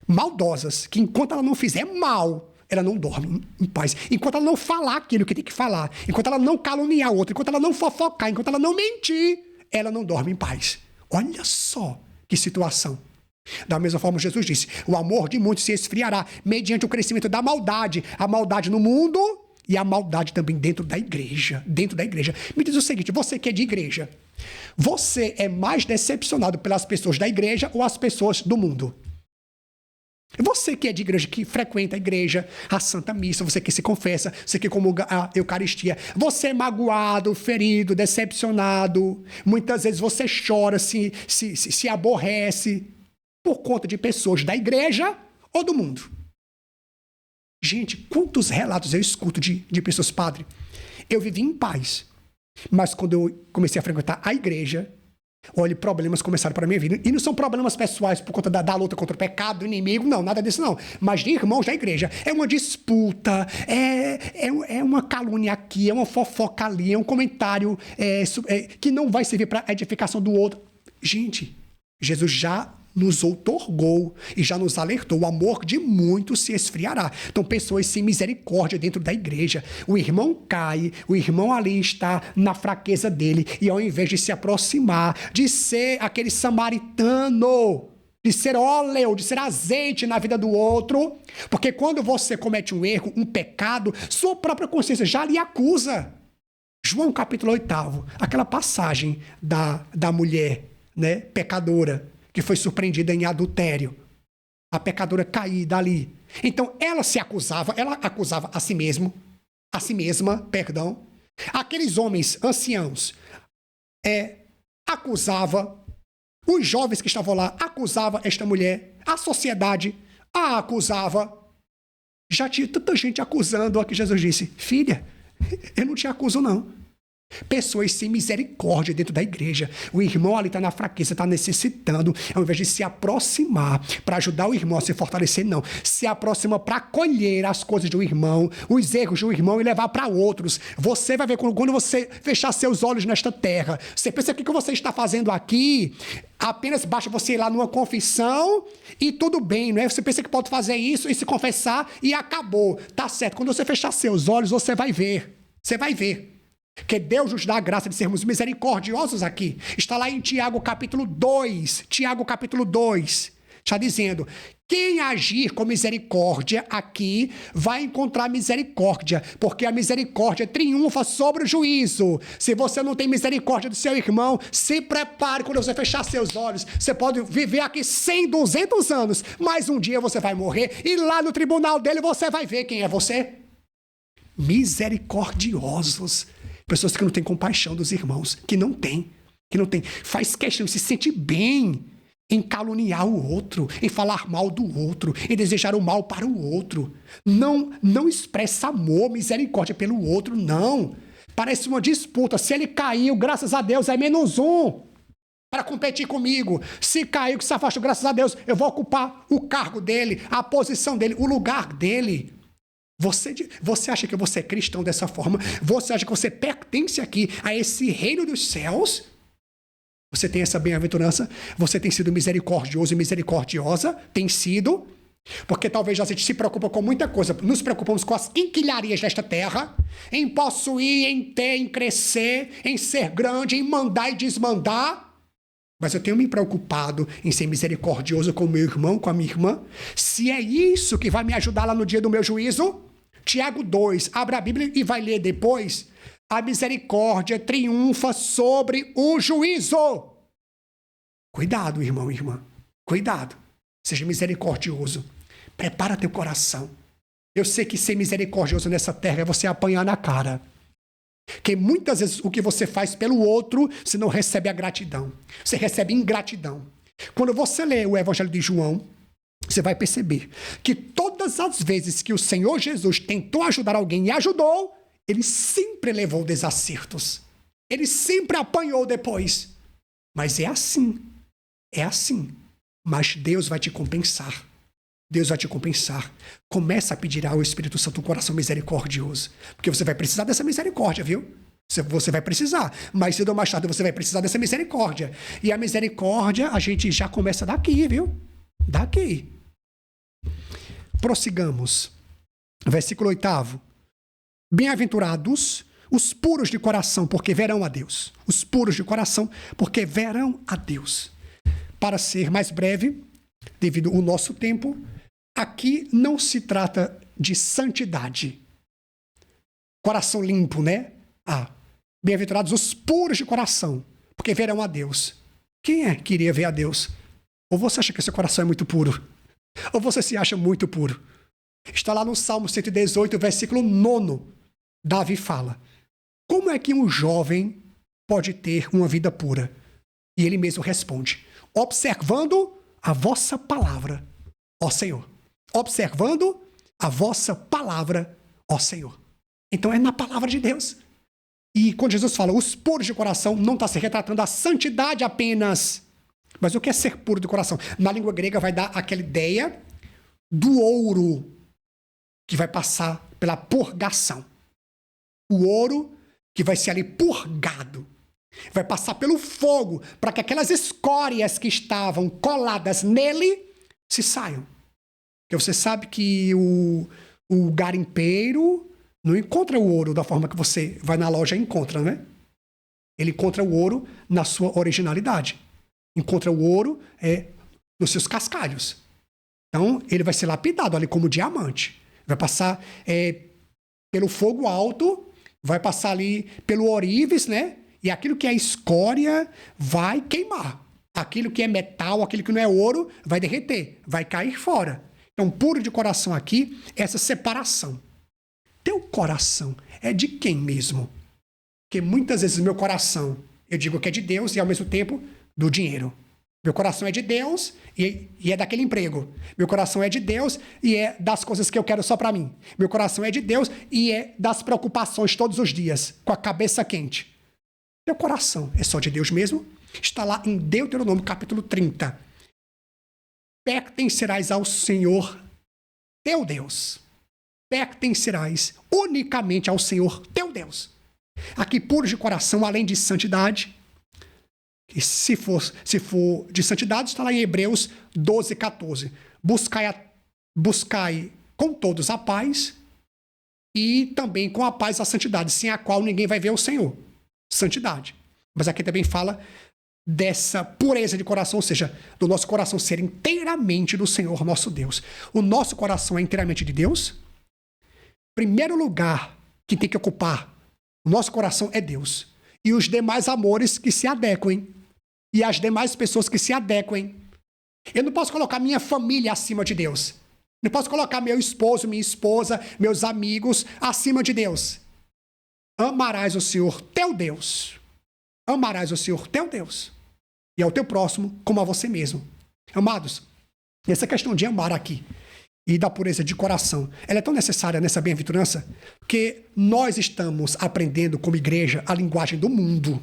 Speaker 1: maldosas, que enquanto ela não fizer mal, ela não dorme em paz. Enquanto ela não falar aquilo que tem que falar, enquanto ela não caluniar outra, enquanto ela não fofocar, enquanto ela não mentir, ela não dorme em paz. Olha só que situação. Da mesma forma, Jesus disse: o amor de muitos se esfriará mediante o crescimento da maldade. A maldade no mundo e a maldade também dentro da igreja. Dentro da igreja. Me diz o seguinte: você que é de igreja, você é mais decepcionado pelas pessoas da igreja ou as pessoas do mundo? Você que é de igreja, que frequenta a igreja, a Santa Missa, você que se confessa, você que comunga a Eucaristia, você é magoado, ferido, decepcionado. Muitas vezes você chora, se aborrece por conta de pessoas da igreja ou do mundo. Gente, quantos relatos eu escuto de pessoas, padre? Eu vivi em paz, mas quando eu comecei a frequentar a igreja, olha, problemas começaram para a minha vida. E não são problemas pessoais por conta da luta contra o pecado, do inimigo, não, nada disso não. Mas de irmãos da igreja. É uma disputa, é uma calúnia aqui, é uma fofoca ali, é um comentário que não vai servir para a edificação do outro. Gente, Jesus já nos outorgou e já nos alertou: o amor de muitos se esfriará. Então, pessoas sem misericórdia dentro da igreja. O irmão cai, o irmão ali está na fraqueza dele, e ao invés de se aproximar, de ser aquele samaritano, de ser óleo, de ser azeite na vida do outro, porque quando você comete um erro, um pecado, sua própria consciência já lhe acusa. João capítulo 8, aquela passagem da mulher, né, pecadora, que foi surpreendida em adultério. A pecadora caída ali. Então, ela acusava a si mesma, perdão. Aqueles homens anciãos acusava, os jovens que estavam lá acusava esta mulher, a sociedade a acusava. Já tinha tanta gente acusando, aqui Jesus disse: filha, eu não te acuso não. Pessoas sem misericórdia dentro da igreja. O irmão ali está na fraqueza, está necessitando. Ao invés de se aproximar para ajudar o irmão a se fortalecer, não. Se aproxima para acolher as coisas do irmão, os erros do irmão e levar para outros. Você vai ver quando você fechar seus olhos nesta terra. Você pensa que o que você está fazendo aqui, apenas basta você ir lá numa confissão e tudo bem, não é? Você pensa que pode fazer isso e se confessar e acabou. Tá certo. Quando você fechar seus olhos, você vai ver. Você vai ver. Que Deus nos dá a graça de sermos misericordiosos aqui. Está lá em Tiago capítulo 2. Tiago capítulo 2. Está dizendo: quem agir com misericórdia aqui vai encontrar misericórdia, porque a misericórdia triunfa sobre o juízo. Se você não tem misericórdia do seu irmão, se prepare quando você fechar seus olhos. Você pode viver aqui 100, 200 anos, mas um dia você vai morrer e lá no tribunal dele você vai ver quem é você. Misericordiosos. Pessoas que não têm compaixão dos irmãos, que não tem. Faz questão, se sente bem em caluniar o outro, em falar mal do outro, em desejar o mal para o outro. Não expressa amor, misericórdia pelo outro, não. Parece uma disputa. Se ele caiu, graças a Deus, é -1 para competir comigo. Se caiu, que se afastou, graças a Deus, eu vou ocupar o cargo dele, a posição dele, o lugar dele. Você acha que você é cristão dessa forma? Você acha que você pertence aqui a esse reino dos céus? Você tem essa bem-aventurança? Você tem sido misericordioso e misericordiosa? Tem sido? Porque talvez a gente se preocupa com muita coisa. Nos preocupamos com as quinquilharias desta terra, em possuir, em ter, em crescer, em ser grande, em mandar e desmandar. Mas eu tenho me preocupado em ser misericordioso com o meu irmão, com a minha irmã. Se é isso que vai me ajudar lá no dia do meu juízo, Tiago 2, abra a Bíblia e vai ler depois. A misericórdia triunfa sobre o juízo. Cuidado, irmão e irmã. Cuidado. Seja misericordioso. Prepara teu coração. Eu sei que ser misericordioso nessa terra é você apanhar na cara. Porque muitas vezes o que você faz pelo outro, você não recebe a gratidão. Você recebe ingratidão. Quando você lê o Evangelho de João, você vai perceber que todas as vezes que o Senhor Jesus tentou ajudar alguém e ajudou, ele sempre levou desacertos. Ele sempre apanhou depois. Mas é assim. É assim. Mas Deus vai te compensar. Deus vai te compensar. Começa a pedir ao Espírito Santo um coração misericordioso. Porque você vai precisar dessa misericórdia, viu? Você vai precisar. Mais cedo ou mais tarde você vai precisar dessa misericórdia. E a misericórdia a gente já começa daqui, viu? Daqui. Prossigamos. Versículo 8. Bem-aventurados os puros de coração, porque verão a Deus. Os puros de coração, porque verão a Deus. Para ser mais breve, devido ao nosso tempo, aqui não se trata de santidade. Coração limpo, né? Bem-aventurados os puros de coração, porque verão a Deus. Quem é que iria ver a Deus? Ou você acha que seu coração é muito puro? Ou você se acha muito puro? Está lá no Salmo 118, versículo 9. Davi fala: como é que um jovem pode ter uma vida pura? E ele mesmo responde: observando a vossa palavra, ó Senhor. Observando a vossa palavra, ó Senhor. Então é na palavra de Deus. E quando Jesus fala os puros de coração, não está se retratando a santidade apenas. Mas o que é ser puro de coração? Na língua grega vai dar aquela ideia do ouro que vai passar pela purgação. O ouro que vai ser ali purgado. Vai passar pelo fogo para que aquelas escórias que estavam coladas nele se saiam. Porque você sabe que o garimpeiro não encontra o ouro da forma que você vai na loja e encontra, né? Ele encontra o ouro na sua originalidade. Encontra o ouro nos seus cascalhos. Então, ele vai ser lapidado ali como diamante. Vai passar pelo fogo alto, vai passar ali pelo ourives, né? E aquilo que é escória vai queimar. Aquilo que é metal, aquilo que não é ouro, vai derreter, vai cair fora. Então, puro de coração aqui, essa separação. Teu coração é de quem mesmo? Porque muitas vezes o meu coração, eu digo que é de Deus e ao mesmo tempo do dinheiro. Meu coração é de Deus e é daquele emprego. Meu coração é de Deus e é das coisas que eu quero só para mim. Meu coração é de Deus e é das preocupações todos os dias, com a cabeça quente. Meu coração é só de Deus mesmo? Está lá em Deuteronômio capítulo 30. Pertencerás ao Senhor teu Deus. Pertencerás unicamente ao Senhor teu Deus. Aqui, puro de coração, além de santidade. E se for de santidade, está lá em Hebreus 12, 14. Buscai com todos a paz e também com a paz a santidade, sem a qual ninguém vai ver o Senhor. Santidade. Mas aqui também fala dessa pureza de coração, ou seja, do nosso coração ser inteiramente do Senhor nosso Deus. O nosso coração é inteiramente de Deus. Primeiro lugar que tem que ocupar o nosso coração é Deus. E os demais amores que se adequem. E as demais pessoas que se adequem. Eu não posso colocar minha família acima de Deus. Não posso colocar meu esposo, minha esposa, meus amigos acima de Deus. Amarás o Senhor teu Deus. Amarás o Senhor teu Deus. E ao teu próximo como a você mesmo. Amados, essa questão de amar aqui e da pureza de coração, ela é tão necessária nessa bem-aventurança que nós estamos aprendendo como igreja a linguagem do mundo.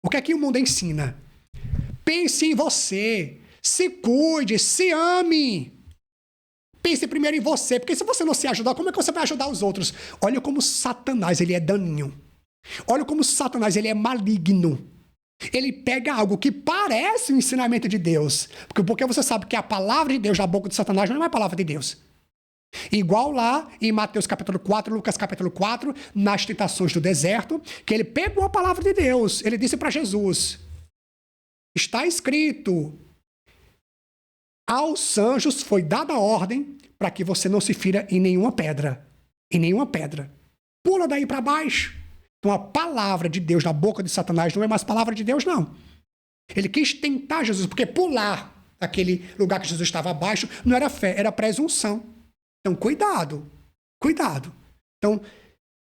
Speaker 1: O que é que o mundo ensina? Pense em você, se cuide, se ame. Pense primeiro em você, porque se você não se ajudar, como é que você vai ajudar os outros? Olha como Satanás, ele é daninho. Olha como Satanás, ele é maligno. Ele pega algo que parece o ensinamento de Deus. Porque você sabe que a palavra de Deus na boca de Satanás não é a palavra de Deus. Igual lá em Mateus capítulo 4, Lucas capítulo 4, nas tentações do deserto, que ele pegou a palavra de Deus. Ele disse para Jesus, está escrito, aos anjos foi dada a ordem para que você não se fira em nenhuma pedra. Em nenhuma pedra. Pula daí para baixo. Então a palavra de Deus na boca de Satanás não é mais palavra de Deus, não. Ele quis tentar Jesus, porque pular daquele lugar que Jesus estava abaixo não era fé, era presunção. Então, cuidado. Então,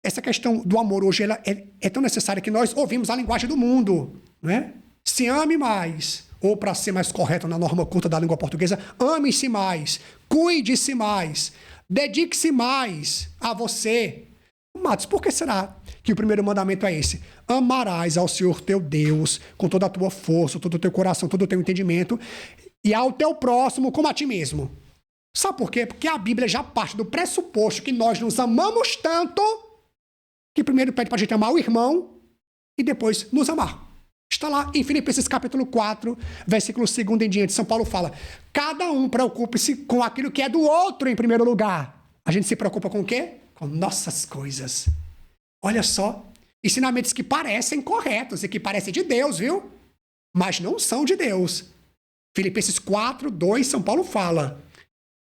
Speaker 1: essa questão do amor hoje ela é tão necessária que nós ouvimos a linguagem do mundo, né? Se ame mais, ou para ser mais correto na norma culta da língua portuguesa, ame-se mais, cuide-se mais, dedique-se mais a você. Matos, por que será que o primeiro mandamento é esse? Amarás ao Senhor teu Deus com toda a tua força, todo o teu coração, todo o teu entendimento, e ao teu próximo como a ti mesmo. Sabe por quê? Porque a Bíblia já parte do pressuposto que nós nos amamos tanto que primeiro pede para a gente amar o irmão e depois nos amar. Está lá em Filipenses capítulo 4, versículo 2 em diante. São Paulo fala, cada um preocupe-se com aquilo que é do outro em primeiro lugar. A gente se preocupa com o quê? Com nossas coisas. Olha só, ensinamentos que parecem corretos e que parecem de Deus, viu? Mas não são de Deus. Filipenses 4, 2, São Paulo fala...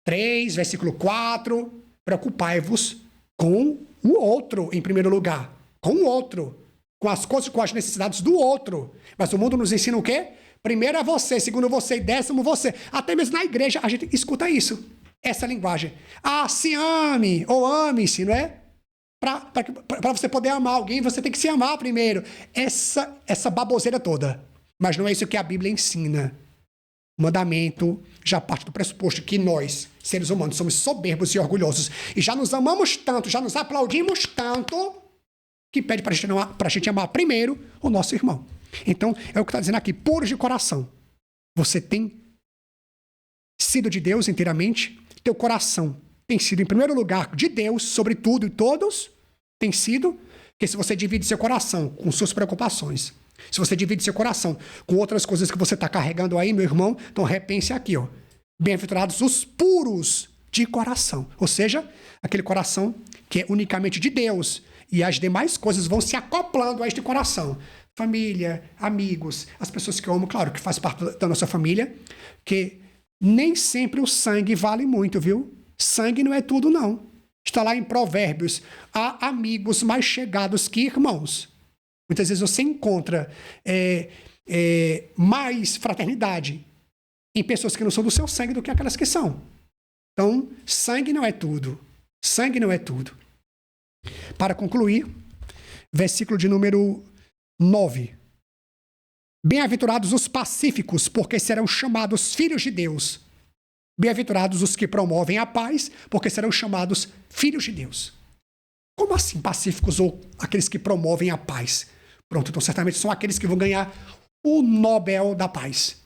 Speaker 1: 3, versículo 4, preocupai-vos com o outro em primeiro lugar. Com o outro. Com as coisas, com as necessidades do outro. Mas o mundo nos ensina o quê? Primeiro é você, segundo você e décimo você. Até mesmo na igreja a gente escuta isso. Essa linguagem. Ah, se ame ou ame-se, não é? Para você poder amar alguém, você tem que se amar primeiro. Essa baboseira toda. Mas não é isso que a Bíblia ensina. O mandamento já parte do pressuposto que nós, seres humanos, somos soberbos e orgulhosos. E já nos amamos tanto, já nos aplaudimos tanto, que pede para a gente amar primeiro o nosso irmão. Então, é o que está dizendo aqui, puros de coração. Você tem sido de Deus inteiramente? Teu coração tem sido, em primeiro lugar, de Deus, sobre tudo e todos? Tem sido? Porque se você divide seu coração com suas preocupações, se você divide seu coração com outras coisas que você está carregando aí, meu irmão, então repense aqui, ó. Bem-aventurados os puros de coração. Ou seja, aquele coração que é unicamente de Deus. E as demais coisas vão se acoplando a este coração. Família, amigos, as pessoas que eu amo, claro, que faz parte da nossa família, que nem sempre o sangue vale muito, viu? Sangue não é tudo, não. Está lá em Provérbios. Há amigos mais chegados que irmãos. Muitas vezes você encontra mais fraternidade em pessoas que não são do seu sangue do que aquelas que são. Então, sangue não é tudo. Sangue não é tudo. Para concluir, versículo de número 9. Bem-aventurados os pacíficos, porque serão chamados filhos de Deus. Bem-aventurados os que promovem a paz, porque serão chamados filhos de Deus. Como assim pacíficos ou aqueles que promovem a paz? Pronto, então certamente são aqueles que vão ganhar o Nobel da Paz.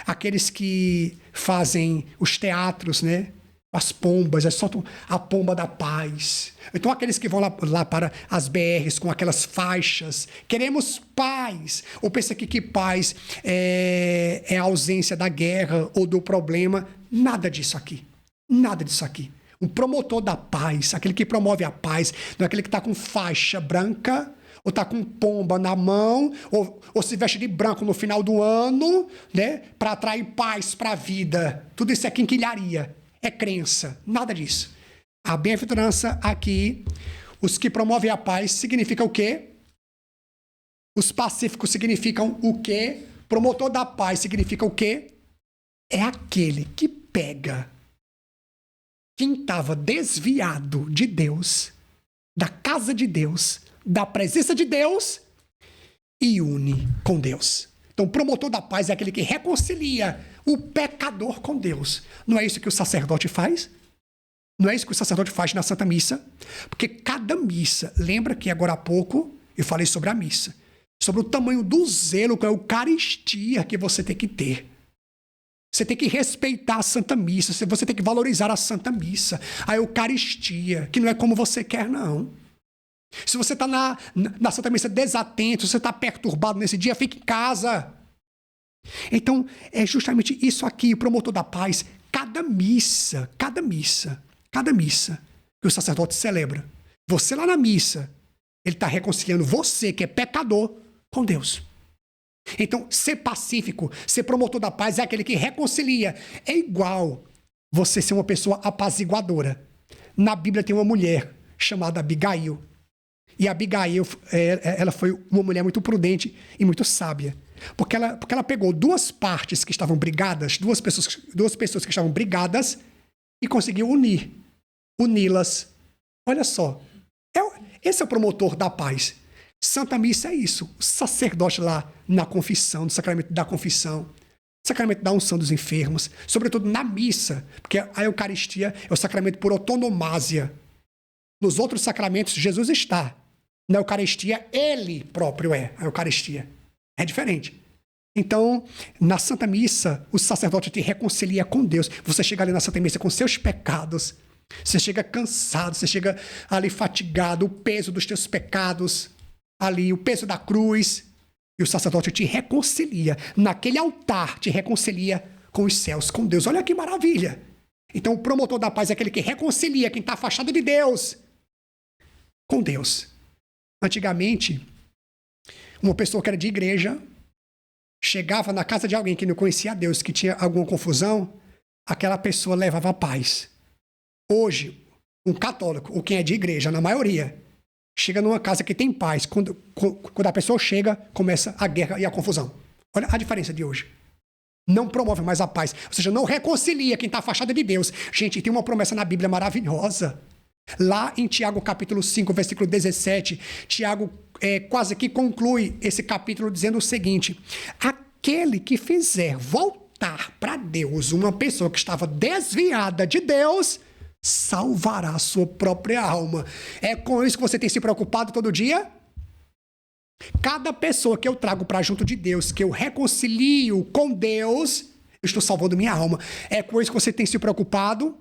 Speaker 1: Aqueles que fazem os teatros, né? As pombas, soltam a pomba da paz. Então aqueles que vão lá para as BRs com aquelas faixas. Queremos paz. Ou pensa que paz é a ausência da guerra ou do problema. Nada disso aqui. Nada disso aqui. Um promotor da paz, aquele que promove a paz, não é aquele que está com faixa branca, ou está com pomba na mão, ou se veste de branco no final do ano, né, para atrair paz para a vida. Tudo isso é quinquilharia, é crença, nada disso. A bem-aventurança aqui, os que promovem a paz, significa o quê? Os pacíficos significam o quê? Promotor da paz significa o quê? É aquele que pega quem estava desviado de Deus, da casa de Deus, da presença de Deus e une com Deus. Então, o promotor da paz é aquele que reconcilia o pecador com Deus. Não é isso que o sacerdote faz? Não é isso que o sacerdote faz na Santa Missa? Porque cada missa, lembra que agora há pouco eu falei sobre a missa, sobre o tamanho do zelo com a Eucaristia que você tem que ter. Você tem que respeitar a Santa Missa, você tem que valorizar a Santa Missa, a Eucaristia, que não é como você quer, não. Se você está na Santa Missa desatento, se você está perturbado nesse dia, fique em casa. Então, é justamente isso aqui, o promotor da paz. Cada missa que o sacerdote celebra, você lá na missa, ele está reconciliando você, que é pecador, com Deus. Então, ser pacífico, ser promotor da paz é aquele que reconcilia. É igual você ser uma pessoa apaziguadora. Na Bíblia tem uma mulher chamada Abigail. E Abigail, ela foi uma mulher muito prudente e muito sábia. Porque ela pegou duas partes que estavam brigadas, duas pessoas que estavam brigadas, e conseguiu uni-las. Olha só, esse é o promotor da paz. Santa Missa é isso. O sacerdote lá na confissão, no sacramento da confissão, sacramento da unção dos enfermos, sobretudo na missa, porque a Eucaristia é o sacramento por autonomásia. Nos outros sacramentos, Jesus está. Na Eucaristia, ele próprio é a Eucaristia. É diferente. Então, na Santa Missa, o sacerdote te reconcilia com Deus. Você chega ali na Santa Missa com seus pecados. Você chega cansado, você chega ali fatigado, o peso dos teus pecados, ali, o peso da cruz. E o sacerdote te reconcilia. Naquele altar, te reconcilia com os céus, com Deus. Olha que maravilha. Então, o promotor da paz é aquele que reconcilia quem está afastado de Deus com Deus. Antigamente, uma pessoa que era de igreja chegava na casa de alguém que não conhecia Deus, que tinha alguma confusão, aquela pessoa levava a paz. Hoje, um católico, ou quem é de igreja, na maioria, chega numa casa que tem paz. Quando a pessoa chega, começa a guerra e a confusão. Olha a diferença de hoje. Não promove mais a paz. Ou seja, não reconcilia quem está afastado de Deus. Gente, tem uma promessa na Bíblia maravilhosa. Lá em Tiago capítulo 5, versículo 17, Tiago quase que conclui esse capítulo dizendo o seguinte: aquele que fizer voltar para Deus uma pessoa que estava desviada de Deus, salvará a sua própria alma. É com isso que você tem se preocupado todo dia? Cada pessoa que eu trago para junto de Deus, que eu reconcilio com Deus, eu estou salvando minha alma. É com isso que você tem se preocupado?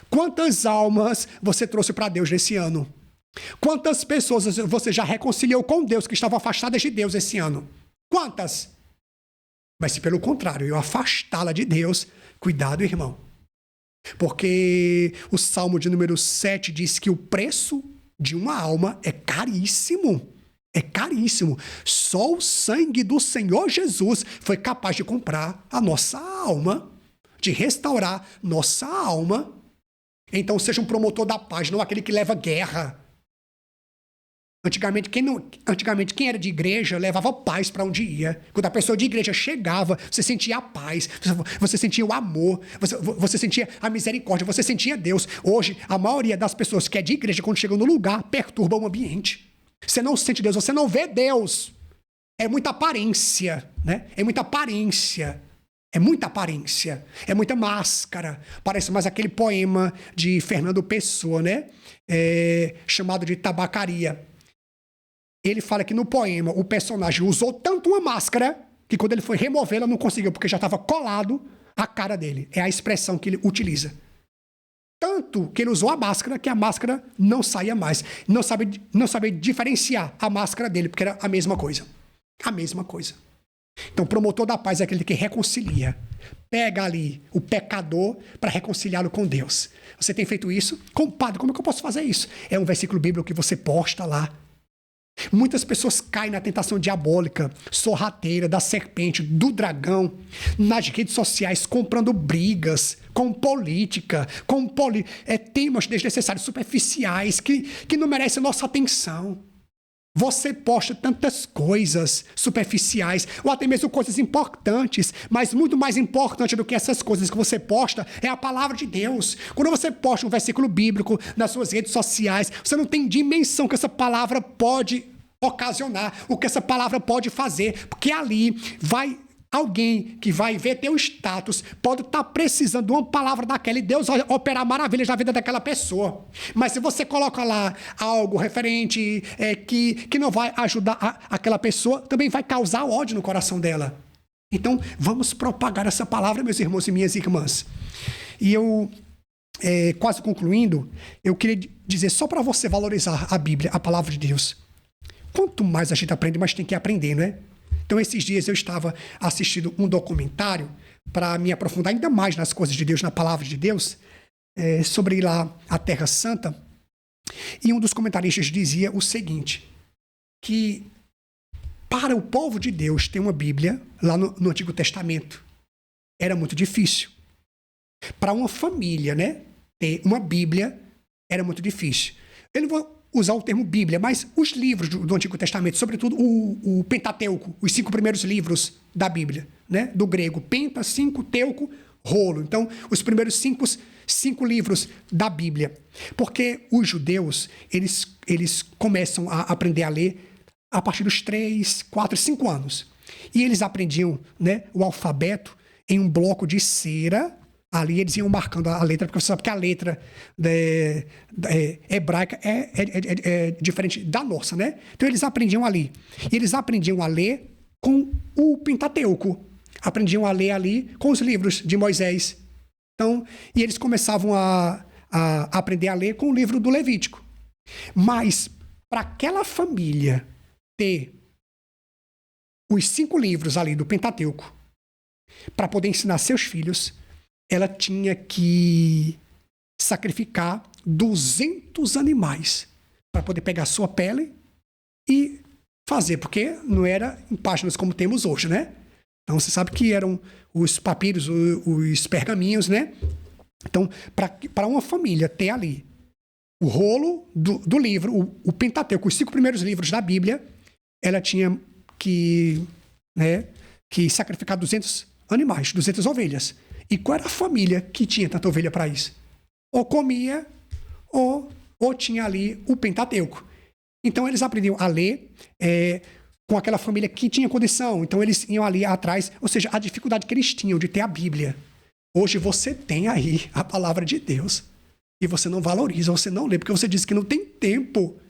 Speaker 1: Quantas almas você trouxe para Deus nesse ano? Quantas pessoas você já reconciliou com Deus que estavam afastadas de Deus esse ano? Quantas? Mas se pelo contrário, eu afastá-la de Deus, cuidado, irmão. Porque o Salmo de número 7 diz que o preço de uma alma é caríssimo. É caríssimo. Só o sangue do Senhor Jesus foi capaz de comprar a nossa alma, de restaurar nossa alma. Então seja um promotor da paz, não aquele que leva guerra. Antigamente, quem era de igreja levava paz para onde ia. Quando a pessoa de igreja chegava, você sentia a paz, você sentia o amor, você sentia a misericórdia, você sentia Deus. Hoje, a maioria das pessoas que é de igreja, quando chegam no lugar, perturba o ambiente. Você não sente Deus, você não vê Deus. É muita aparência, né? É muita aparência. É muita aparência, é muita máscara. Parece mais aquele poema de Fernando Pessoa, né? Chamado de Tabacaria. Ele fala que no poema o personagem usou tanto uma máscara que quando ele foi removê-la não conseguiu, porque já estava colado a cara dele. É a expressão que ele utiliza. Tanto que ele usou a máscara que a máscara não saía mais. Não sabia diferenciar a máscara dele, porque era a mesma coisa. A mesma coisa. Então, o promotor da paz é aquele que reconcilia. Pega ali o pecador para reconciliá-lo com Deus. Você tem feito isso? Compadre, como é que eu posso fazer isso? É um versículo bíblico que você posta lá. Muitas pessoas caem na tentação diabólica, sorrateira, da serpente, do dragão, nas redes sociais, comprando brigas, com política, com temas desnecessários, superficiais, que não merecem nossa atenção. Você posta tantas coisas superficiais, ou até mesmo coisas importantes, mas muito mais importante do que essas coisas que você posta é a palavra de Deus. Quando você posta um versículo bíblico nas suas redes sociais, você não tem dimensão que essa palavra pode ocasionar, o que essa palavra pode fazer, porque ali vai alguém que vai ver teu status, pode estar precisando de uma palavra daquela e Deus vai operar maravilhas na vida daquela pessoa. Mas se você coloca lá algo referente que não vai ajudar aquela pessoa, também vai causar ódio no coração dela. Então, vamos propagar essa palavra, meus irmãos e minhas irmãs. E eu quase concluindo, eu queria dizer só para você valorizar a Bíblia, a palavra de Deus. Quanto mais a gente aprende, mais tem que aprender, né? Então, esses dias eu estava assistindo um documentário para me aprofundar ainda mais nas coisas de Deus, na palavra de Deus, sobre lá a Terra Santa. E um dos comentaristas dizia o seguinte, que para o povo de Deus ter uma Bíblia, lá no Antigo Testamento, era muito difícil. Para uma família, né, ter uma Bíblia, era muito difícil. Eu não vou usar o termo Bíblia, mas os livros do Antigo Testamento, sobretudo o Pentateuco, os 5 primeiros livros da Bíblia, né, do grego, penta, 5, teuco, rolo. Então, os primeiros 5 livros da Bíblia. Porque os judeus, eles começam a aprender a ler a partir dos 3, 4, 5 anos. E eles aprendiam, né, o alfabeto em um bloco de cera. Ali eles iam marcando a letra, porque você sabe que a letra hebraica é diferente da nossa, né? Então eles aprendiam ali. E eles aprendiam a ler com o Pentateuco. Aprendiam a ler ali com os livros de Moisés. Então, e eles começavam a aprender a ler com o livro do Levítico. Mas, para aquela família ter os 5 livros ali do Pentateuco, para poder ensinar seus filhos, ela tinha que sacrificar 200 animais para poder pegar sua pele e fazer, porque não era em páginas como temos hoje, né? Então, você sabe que eram os papiros, os pergaminhos, né? Então, para uma família ter ali o rolo do livro, o Pentateuco, os 5 primeiros livros da Bíblia, ela tinha que sacrificar 200 animais, 200 ovelhas. E qual era a família que tinha tanta ovelha para isso? Ou comia, ou tinha ali o Pentateuco. Então, eles aprendiam a ler com aquela família que tinha condição. Então, eles iam ali atrás, ou seja, a dificuldade que eles tinham de ter a Bíblia. Hoje você tem aí a palavra de Deus e você não valoriza, você não lê, porque você diz que não tem tempo.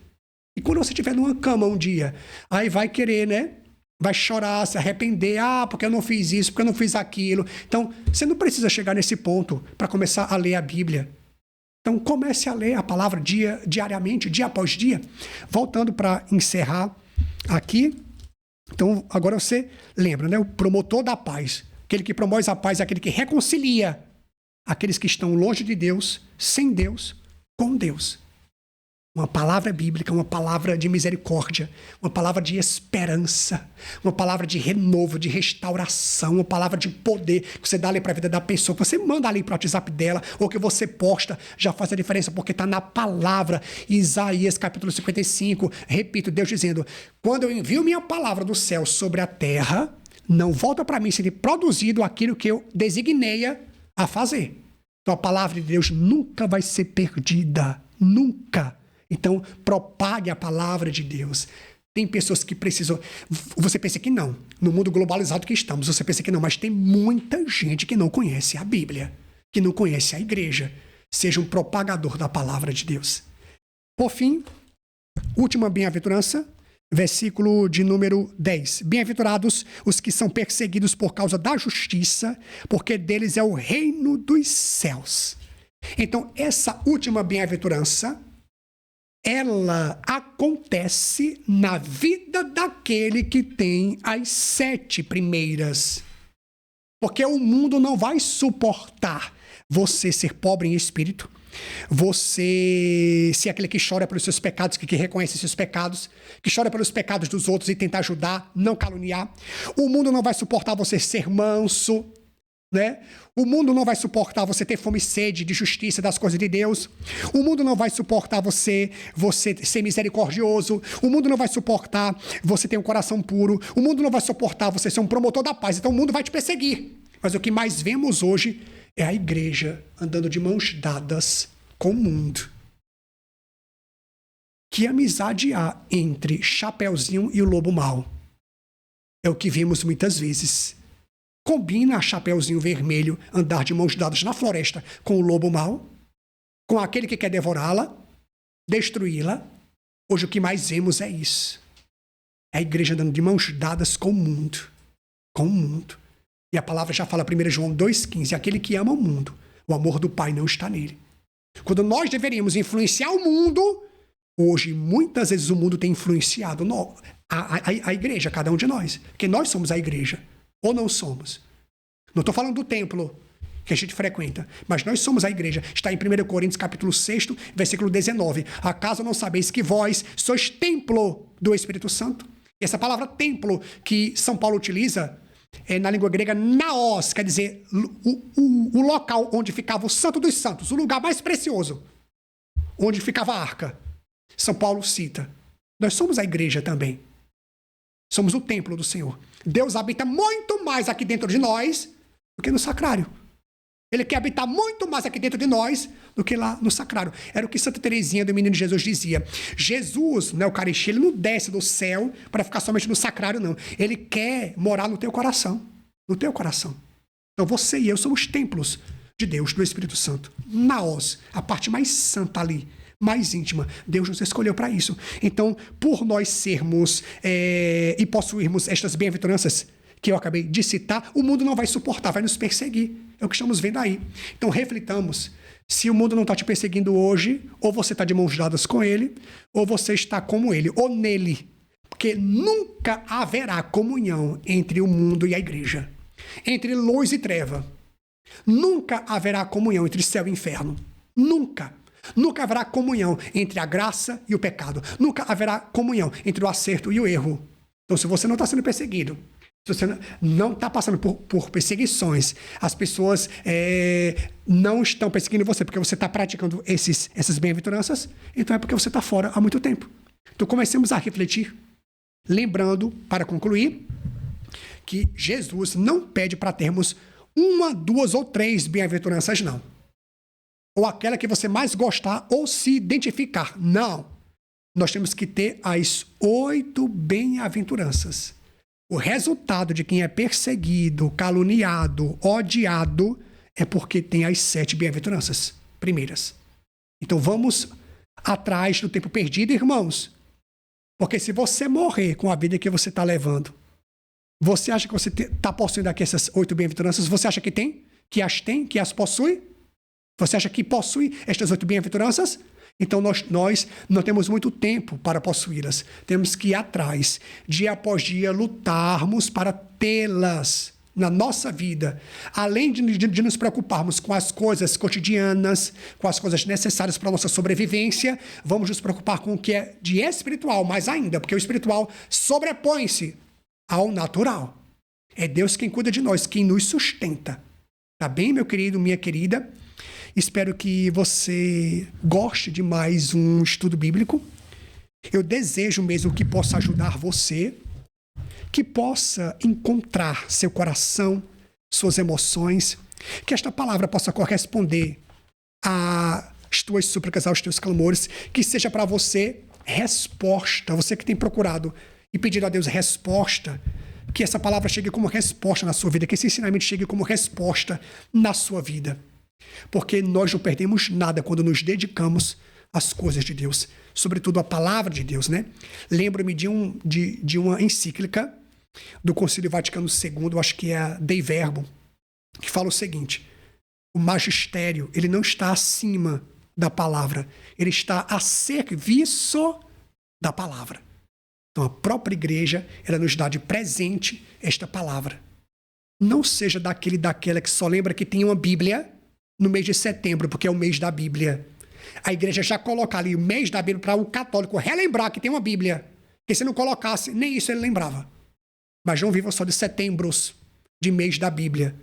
Speaker 1: E quando você estiver numa cama um dia, aí vai querer, né? Vai chorar, se arrepender. Porque eu não fiz isso, porque eu não fiz aquilo. Então, você não precisa chegar nesse ponto para começar a ler a Bíblia. Então, comece a ler a palavra diariamente, dia após dia. Voltando para encerrar aqui. Então, agora você lembra, né? O promotor da paz. Aquele que promove a paz é aquele que reconcilia aqueles que estão longe de Deus, sem Deus, com Deus. Uma palavra bíblica, uma palavra de misericórdia, uma palavra de esperança, uma palavra de renovo, de restauração, uma palavra de poder que você dá ali para a vida da pessoa, que você manda ali para o WhatsApp dela, ou que você posta, já faz a diferença, porque está na palavra. Isaías capítulo 55, repito, Deus dizendo, quando eu envio minha palavra do céu sobre a terra, não volta para mim sem ter produzido aquilo que eu designei a fazer. Então a palavra de Deus nunca vai ser perdida, nunca. Então, propague a palavra de Deus. Tem pessoas que precisam... Você pensa que não. No mundo globalizado que estamos, você pensa que não. Mas tem muita gente que não conhece a Bíblia, que não conhece a igreja. Seja um propagador da palavra de Deus. Por fim, última bem-aventurança, versículo de número 10. Bem-aventurados os que são perseguidos por causa da justiça, porque deles é o reino dos céus. Então, essa última bem-aventurança, ela acontece na vida daquele que tem as 7 primeiras. Porque o mundo não vai suportar você ser pobre em espírito, você ser aquele que chora pelos seus pecados, que reconhece seus pecados, que chora pelos pecados dos outros e tenta ajudar, não caluniar. O mundo não vai suportar você ser manso, né? O mundo não vai suportar você ter fome e sede de justiça das coisas de Deus. O mundo não vai suportar você ser misericordioso. O mundo não vai suportar você ter um coração puro. O mundo não vai suportar você ser um promotor da paz. Então o mundo vai te perseguir. Mas o que mais vemos hoje é a igreja andando de mãos dadas com o mundo. Que amizade há entre Chapeuzinho e o lobo mau? É o que vimos muitas vezes. Combina a Chapeuzinho Vermelho andar de mãos dadas na floresta com o lobo mau, com aquele que quer devorá-la, destruí-la. Hoje o que mais vemos é isso. É a igreja andando de mãos dadas com o mundo. Com o mundo. E a palavra já fala, 1 João 2,15, aquele que ama o mundo, o amor do Pai não está nele. Quando nós deveríamos influenciar o mundo, hoje, muitas vezes, o mundo tem influenciado a igreja, cada um de nós. Porque nós somos a igreja. Ou não somos? Não estou falando do templo que a gente frequenta, mas nós somos a igreja. Está em 1 Coríntios, capítulo 6, versículo 19. Acaso não sabeis que vós sois templo do Espírito Santo? E essa palavra templo que São Paulo utiliza na língua grega, naos, quer dizer o local onde ficava o Santo dos Santos, o lugar mais precioso, onde ficava a arca. São Paulo cita. Nós somos a igreja também. Somos o templo do Senhor. Deus habita muito mais aqui dentro de nós do que no sacrário. Ele quer habitar muito mais aqui dentro de nós do que lá no sacrário. Era o que Santa Teresinha do Menino Jesus dizia. Jesus, na Eucaristia, ele não desce do céu para ficar somente no sacrário, não. Ele quer morar no teu coração. No teu coração. Então você e eu somos templos de Deus, do Espírito Santo. Naos, a parte mais santa ali, mais íntima. Deus nos escolheu para isso. Então, por nós sermos e possuirmos estas bem-aventuranças que eu acabei de citar, o mundo não vai suportar, vai nos perseguir. É o que estamos vendo aí. Então, reflitamos. Se o mundo não está te perseguindo hoje, ou você está de mãos dadas com ele, ou você está como ele, ou nele. Porque nunca haverá comunhão entre o mundo e a igreja. Entre luz e treva. Nunca haverá comunhão entre céu e inferno. Nunca. Nunca haverá comunhão entre a graça e o pecado. Nunca haverá comunhão entre o acerto e o erro. Então, se você não está sendo perseguido, se você não está passando por perseguições, as pessoas não estão perseguindo você porque você está praticando essas bem-aventuranças, então é porque você está fora há muito tempo. Então comecemos a refletir, lembrando, para concluir, que Jesus não pede para termos 1, 2 ou 3 bem-aventuranças, não. Ou aquela que você mais gostar ou se identificar. Não. Nós temos que ter as 8 bem-aventuranças. O resultado de quem é perseguido, caluniado, odiado, é porque tem as 7 bem-aventuranças primeiras. Então vamos atrás do tempo perdido, irmãos. Porque se você morrer com a vida que você está levando, você acha que você está possuindo aqui essas 8 bem-aventuranças? Você acha que tem? Que as possui? Você acha que possui estas 8 bem-aventuranças? Então nós não temos muito tempo para possuí-las. Temos que ir atrás, dia após dia, lutarmos para tê-las na nossa vida. Além de nos preocuparmos com as coisas cotidianas, com as coisas necessárias para a nossa sobrevivência, vamos nos preocupar com o que é de espiritual, mais ainda, porque o espiritual sobrepõe-se ao natural. É Deus quem cuida de nós, quem nos sustenta. Tá bem, meu querido, minha querida? Espero que você goste de mais um estudo bíblico. Eu desejo mesmo que possa ajudar você, que possa encontrar seu coração, suas emoções, que esta palavra possa corresponder às tuas súplicas, aos teus clamores, que seja para você resposta, você que tem procurado e pedido a Deus resposta, que essa palavra chegue como resposta na sua vida, que esse ensinamento chegue como resposta na sua vida. Porque nós não perdemos nada quando nos dedicamos às coisas de Deus, sobretudo a palavra de Deus, né? Lembro-me de uma encíclica do Concílio Vaticano II, acho que é a Dei Verbum, que fala o seguinte: o magistério, ele não está acima da palavra, ele está a serviço da palavra. Então a própria igreja, ela nos dá de presente esta palavra. Não seja daquela que só lembra que tem uma Bíblia no mês de setembro, porque é o mês da Bíblia. A igreja já coloca ali o mês da Bíblia para o católico relembrar que tem uma Bíblia. Porque se não colocasse, nem isso ele lembrava. Mas não viva só de setembros, de mês da Bíblia.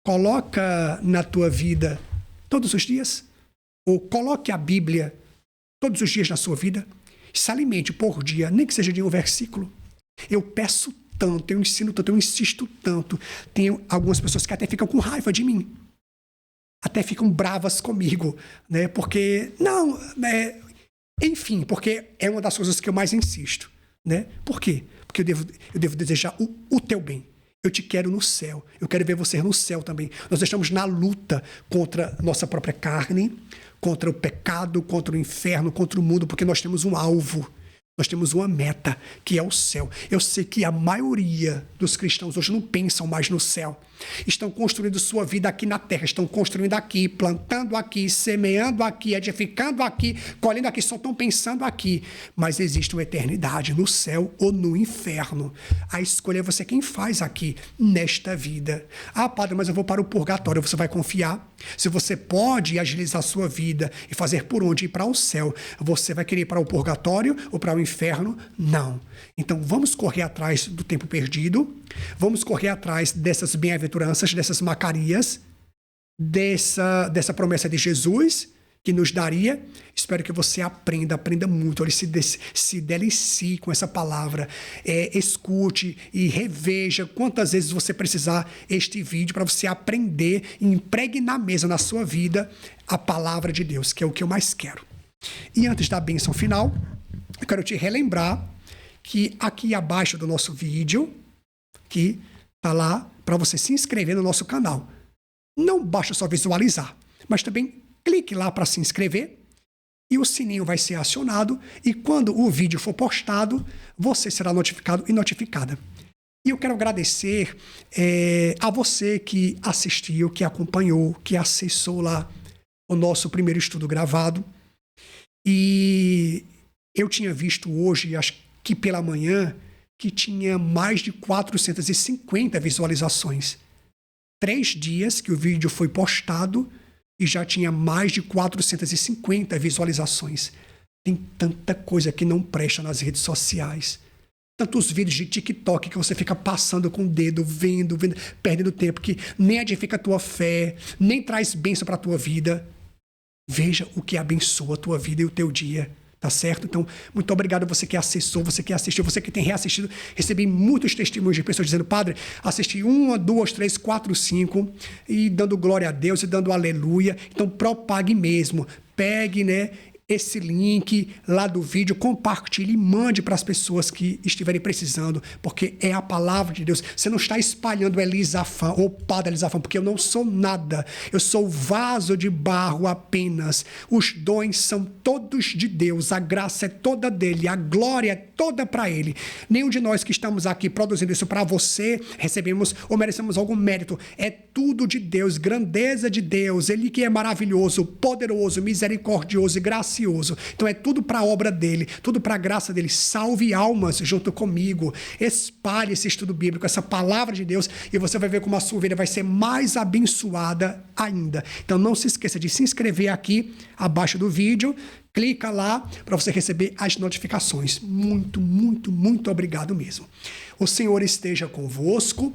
Speaker 1: Coloca na tua vida todos os dias, ou coloque a Bíblia todos os dias na sua vida, se alimente por dia, nem que seja de um versículo. Eu peço tanto, eu ensino tanto, eu insisto tanto. Tem algumas pessoas que até ficam com raiva de mim. Até ficam bravas comigo, né? Porque, enfim, porque é uma das coisas que eu mais insisto, né? Por quê? Porque eu devo desejar o teu bem. Eu te quero no céu, eu quero ver você no céu também. Nós estamos na luta contra nossa própria carne, contra o pecado, contra o inferno, contra o mundo, porque nós temos um alvo. Nós temos uma meta, que é o céu. Eu sei que a maioria dos cristãos hoje não pensam mais no céu. Estão construindo sua vida aqui na terra, estão construindo aqui, plantando aqui, semeando aqui, edificando aqui, colhendo aqui, só estão pensando aqui. Mas existe uma eternidade no céu ou no inferno. A escolha é você quem faz aqui, nesta vida. Ah, padre, mas eu vou para o purgatório. Você vai confiar? Se você pode agilizar a sua vida e fazer por onde ir para o céu, você vai querer ir para o purgatório ou para o inferno? Não. Então vamos correr atrás do tempo perdido, vamos correr atrás dessas bem-aventuranças, dessas macarias, dessa promessa de Jesus que nos daria. Espero que você aprenda muito, ele se delicie com essa palavra, escute e reveja quantas vezes você precisar este vídeo para você aprender e impregnar mesmo na sua vida a palavra de Deus, que é o que eu mais quero. E antes da bênção final, eu quero te relembrar que aqui abaixo do nosso vídeo, que está lá para você se inscrever no nosso canal. Não basta só visualizar, mas também clique lá para se inscrever e o sininho vai ser acionado e quando o vídeo for postado, você será notificado e notificada. E eu quero agradecer a você que assistiu, que acompanhou, que acessou lá o nosso primeiro estudo gravado. E eu tinha visto hoje, acho que pela manhã, que tinha mais de 450 visualizações. 3 dias que o vídeo foi postado e já tinha mais de 450 visualizações. Tem tanta coisa que não presta nas redes sociais. Tantos vídeos de TikTok que você fica passando com o dedo, vendo, perdendo tempo, que nem edifica a tua fé, nem traz bênção para a tua vida. Veja o que abençoa a tua vida e o teu dia. Tá certo? Então, muito obrigado a você que acessou, você que assistiu, você que tem reassistido. Recebi muitos testemunhos de pessoas dizendo: padre, assisti 1, 2, 3, 4, 5 e dando glória a Deus e dando aleluia. Então, propague mesmo. Pegue, esse link lá do vídeo, compartilhe e mande para as pessoas que estiverem precisando, porque é a palavra de Deus. Você não está espalhando Elisafã ou Padre Elisafã, porque eu não sou nada. Eu sou vaso de barro apenas. Os dons são todos de Deus, a graça é toda dele, a glória é toda para ele. Nenhum de nós que estamos aqui produzindo isso para você recebemos ou merecemos algum mérito. É tudo de Deus, grandeza de Deus, ele que é maravilhoso, poderoso, misericordioso e gracioso. Então é tudo para a obra dele, tudo para a graça dele. Salve almas junto comigo, espalhe esse estudo bíblico, essa palavra de Deus, e você vai ver como a sua vida vai ser mais abençoada ainda. Então não se esqueça de se inscrever aqui abaixo do vídeo, clica lá para você receber as notificações. Muito, muito, muito obrigado mesmo. O Senhor esteja convosco,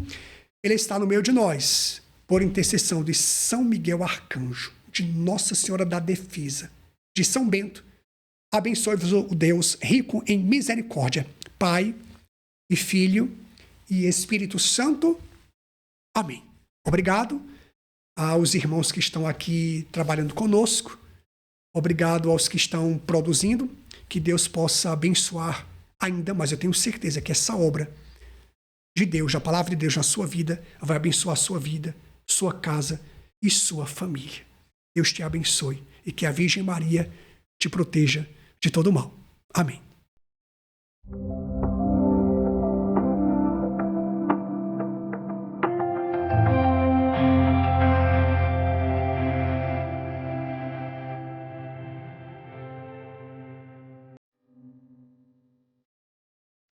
Speaker 1: ele está no meio de nós, por intercessão de São Miguel Arcanjo, de Nossa Senhora da Defesa, de São Bento, abençoe-vos o Deus rico em misericórdia, Pai e Filho e Espírito Santo. Amém. Obrigado aos irmãos que estão aqui trabalhando conosco. Obrigado aos que estão produzindo. Que Deus possa abençoar ainda mais. Eu tenho certeza que essa obra de Deus, a palavra de Deus na sua vida, vai abençoar a sua vida, sua casa e sua família. Deus te abençoe e que a Virgem Maria te proteja de todo mal. Amém.